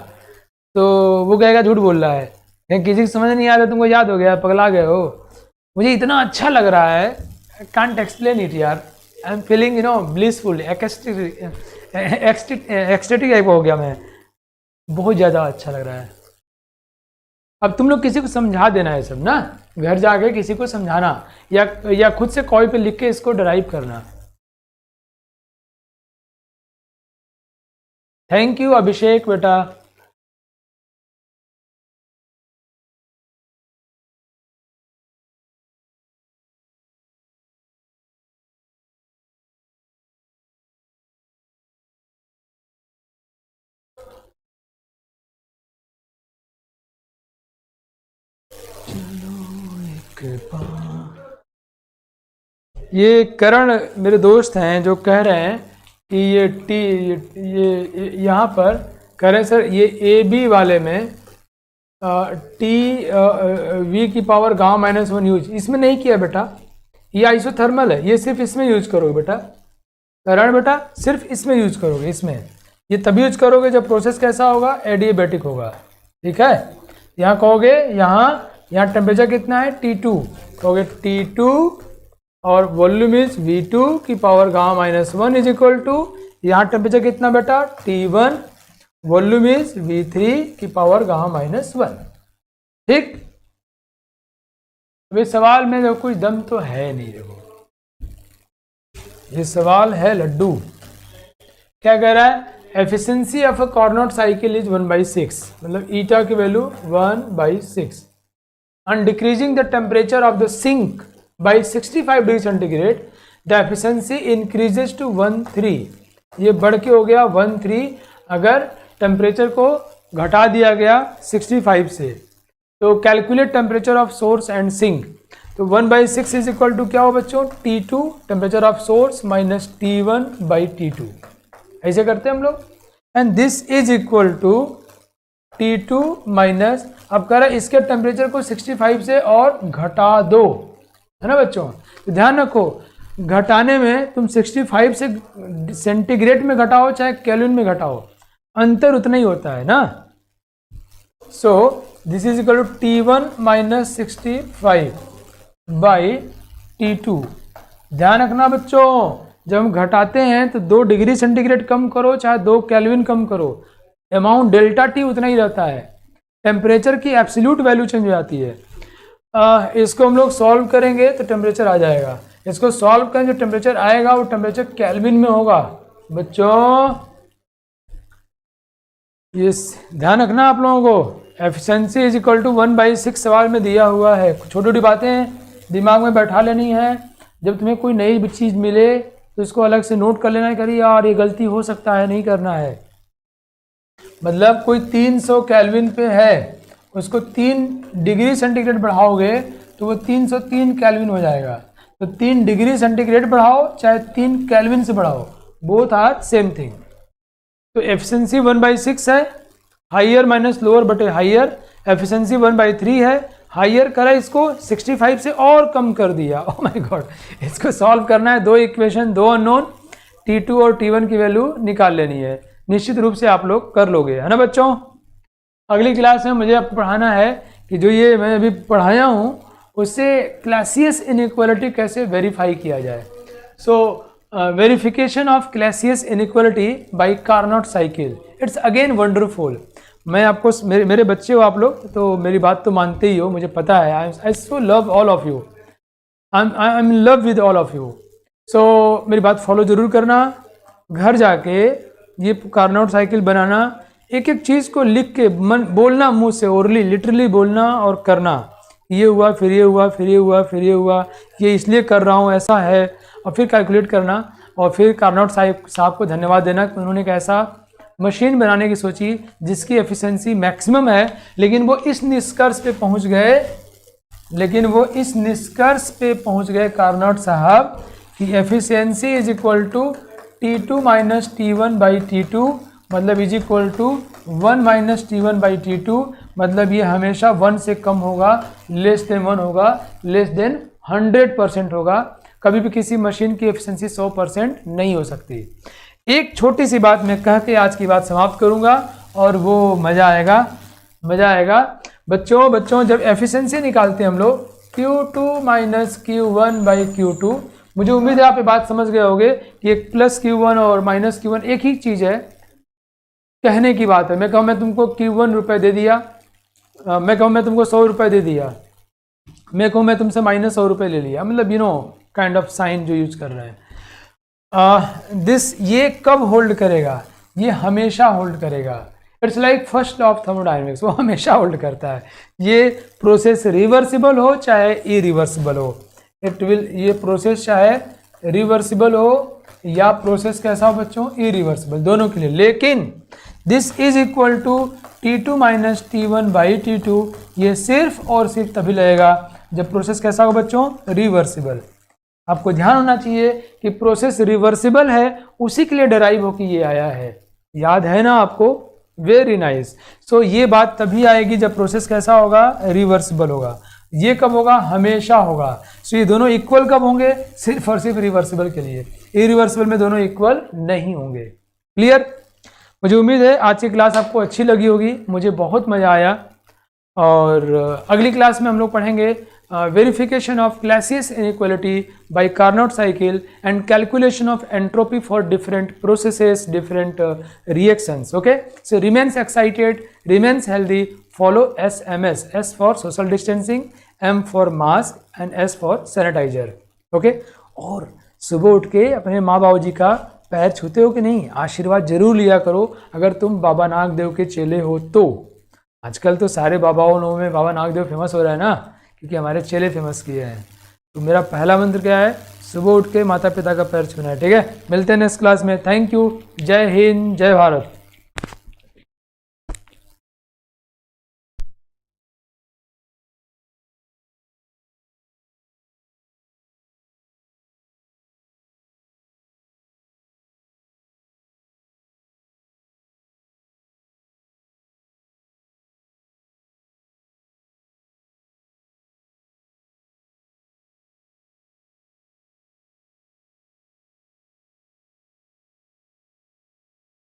तो वो कहेगा झूठ बोल रहा है। किसी को समझ नहीं आता, तुमको याद हो गया, पगला गए हो। मुझे इतना अच्छा लग रहा है, कांट एक्सप्लेन इट यार, I am feeling you know blissful, ecstatic type हो गया मैं, बहुत ज़्यादा अच्छा लग रहा है। अब तुम लोग किसी को समझा देना है सब ना, घर जाके किसी को समझाना, या खुद से कॉपी पे लिख के इसको ड्राइव करना। थैंक यू अभिषेक बेटा। ये करण मेरे दोस्त हैं जो कह रहे हैं कि ये ये यहाँ पर कह रहे हैं सर ये ए बी वाले में टी वी की पावर गामा माइनस 1 यूज, इसमें नहीं किया बेटा, ये आइसोथर्मल है, ये सिर्फ इसमें यूज करोगे बेटा। करण बेटा सिर्फ इसमें यूज करोगे, इसमें ये तभी यूज करोगे जब प्रोसेस कैसा होगा, एडियाबैटिक होगा, ठीक है। यहाँ कहोगे यहाँ टेम्परेचर कितना है T2, कहोगे T2 और वॉल्यूम इज V2 की power gamma minus 1 is equal to, यहाँ टेम्परेचर कितना बेटा T1, वॉल्यूम इज V3 की पावर गामा माइनस 1, ठीक। अभी सवाल में देखो कुछ दम तो है नहीं, देखो ये सवाल है लड्डू। क्या कह रहा है, efficiency of a Carnot cycle is 1/6, मतलब ईटा की value 1/6, and decreasing the temperature of the sink by 65 degree centigrade the efficiency increases to 1/3, ये बढ़ के हो गया 1/3 अगर टेम्परेचर को घटा दिया गया 65 से। तो calculate temperature of source and sink, तो 1/6 इज इक्वल टू क्या हो बच्चों, T2 temperature of source minus T1/T2, ऐसे करते हैं हम लोग। And this is equal to T2 minus, अब कह रहा है इसके टेम्परेचर को 65 से और घटा दो, है ना बच्चों। तो ध्यान रखो घटाने में तुम 65 से सेंटीग्रेड में घटाओ चाहे केल्विन में घटाओ, अंतर उतना ही होता है ना। So this is equal to T1 minus 65 by T2। ध्यान रखना बच्चों, जब हम घटाते हैं तो 2 डिग्री सेंटीग्रेड कम करो चाहे 2 केल्विन कम करो, अमाउंट डेल्टा टी उतना ही रहता है, टेम्परेचर की एब्सोल्यूट वैल्यू चेंज हो जाती है। इसको हम लोग सॉल्व करेंगे तो टेम्परेचर आ जाएगा। इसको सॉल्व करें जो टेम्परेचर आएगा वो टेम्परेचर केल्विन में होगा। बच्चों ये ध्यान रखना आप लोगों को, एफिशिएंसी इज इक्वल टू 1/6 सवाल में दिया हुआ है। छोटी छोटी बातें दिमाग में बैठा लेनी है। जब तुम्हें कोई नई चीज़ मिले तो इसको अलग से नोट कर लेना है, करिए यार ये गलती हो सकता है, नहीं करना है। मतलब कोई 300 केल्विन पे है, उसको 3 डिग्री सेंटीग्रेड बढ़ाओगे तो वो 303 केल्विन हो जाएगा। तो 3 डिग्री सेंटीग्रेड बढ़ाओ चाहे 3 केल्विन से बढ़ाओ, बोथ आर सेम थिंग। तो एफिशिएंसी 1/6 है, हाइयर माइनस लोअर बटे हाइयर। एफिशिएंसी 1/3 है, हाइयर करा इसको 65 से और कम कर दिया। ओह माय गॉड, इसको सॉल्व करना है। 2 इक्वेशन, 2 अननोन, T2 और T1 की वैल्यू निकाल लेनी है। निश्चित रूप से आप लोग कर लोगे, है ना बच्चों। अगली क्लास में मुझे आपको पढ़ाना है कि जो ये मैं अभी पढ़ाया हूँ उससे क्लासियस इनइक्वालिटी कैसे वेरीफाई किया जाए। So verification of Clausius inequality by Carnot cycle, it's again wonderful. मैं आपको मेरे बच्चे हो आप लोग तो मेरी बात तो मानते ही हो, मुझे पता है। I so love all of you, I am in love with all of you. So मेरी बात फॉलो जरूर करना। घर जाके ये कार्नोट साइकिल बनाना, एक एक चीज़ को लिख के बोलना मुंह से, ओरली लिटरली बोलना और करना। ये हुआ, फिर ये हुआ, फिर ये हुआ, फिर ये हुआ, ये इसलिए कर रहा हूँ, ऐसा है, और फिर कैलकुलेट करना। और फिर कार्नोट साहब को धन्यवाद देना कि उन्होंने एक ऐसा मशीन बनाने की सोची जिसकी एफिशिएंसी मैक्सिमम है। लेकिन वो इस निष्कर्ष पे पहुंच गए कार्नोट साहब कि efficiency is equal to T2 minus T1/T2, मतलब is equal to 1 minus T1/T2, मतलब ये हमेशा 1 से कम होगा, लेस देन 1 होगा, लेस देन 100% होगा। कभी भी किसी मशीन की एफिशिएंसी 100% नहीं हो सकती। एक छोटी सी बात मैं कह के आज की बात समाप्त करूंगा और वो मज़ा आएगा। बच्चों जब एफिशिएंसी निकालते हैं हम लोग Q2 माइनस Q1/Q2, मुझे उम्मीद है आप ये बात समझ गए होंगे कि एक प्लस Q1 और माइनस Q1 एक ही चीज़ है, कहने की बात है। मैं कहूँ मैं तुमको Q1 रुपये दे दिया, मैं कहूँ मैं तुमको 100 रुपये दे दिया, मैं कहूँ मैं तुमसे माइनस 100 रुपये ले लिया, मतलब काइंड ऑफ साइन जो यूज कर रहे हैं। ये कब होल्ड करेगा? ये हमेशा होल्ड करेगा। It's like first law of thermodynamics, वो हमेशा होल्ड करता है। ये प्रोसेस रिवर्सिबल हो चाहे इरिवर्सिबल हो, ये प्रोसेस चाहे रिवर्सिबल हो या प्रोसेस कैसा हो बच्चों, इरिवर्सिबल, दोनों के लिए। लेकिन this is equal to T2 minus T1/T2, ये सिर्फ और सिर्फ तभी लगेगा जब प्रोसेस कैसा हो बच्चों, रिवर्सिबल। आपको ध्यान होना चाहिए कि प्रोसेस रिवर्सिबल है, उसी के लिए डराइव होकर ये आया है। याद है ना आपको? Very nice. सो ये बात तभी आएगी जब प्रोसेस कैसा होगा, रिवर्सिबल होगा। ये कब होगा? हमेशा होगा। सो ये दोनों इक्वल कब होंगे? सिर्फ और सिर्फ रिवर्सिबल के लिए। इरिवर्सिबल में दोनों इक्वल नहीं होंगे। क्लियर? मुझे उम्मीद है आज की क्लास आपको अच्छी लगी होगी, मुझे बहुत मज़ा आया। और अगली क्लास में हम लोग पढ़ेंगे verification of Clausius inequality by Carnot cycle and calculation of entropy for different processes, different reactions. Okay, so remains excited, remains healthy, follow SMS, S for social distancing, M for mask and S for sanitizer. Okay, और सुबह उठ के अपने माँ बाबू जी का पैर छूते हो कि नहीं? आशीर्वाद जरूर लिया करो अगर तुम बाबा नागदेव के चेले हो तो। आजकल तो सारे बाबाओं में बाबा नागदेव फेमस हो रहा है ना, क्योंकि हमारे चेले फेमस किए हैं। तो मेरा पहला मंत्र क्या है? सुबह उठ के माता पिता का पैर छूना है। ठीक है, मिलते हैं नेक्स्ट क्लास में। Thank you. जय हिंद, जय भारत।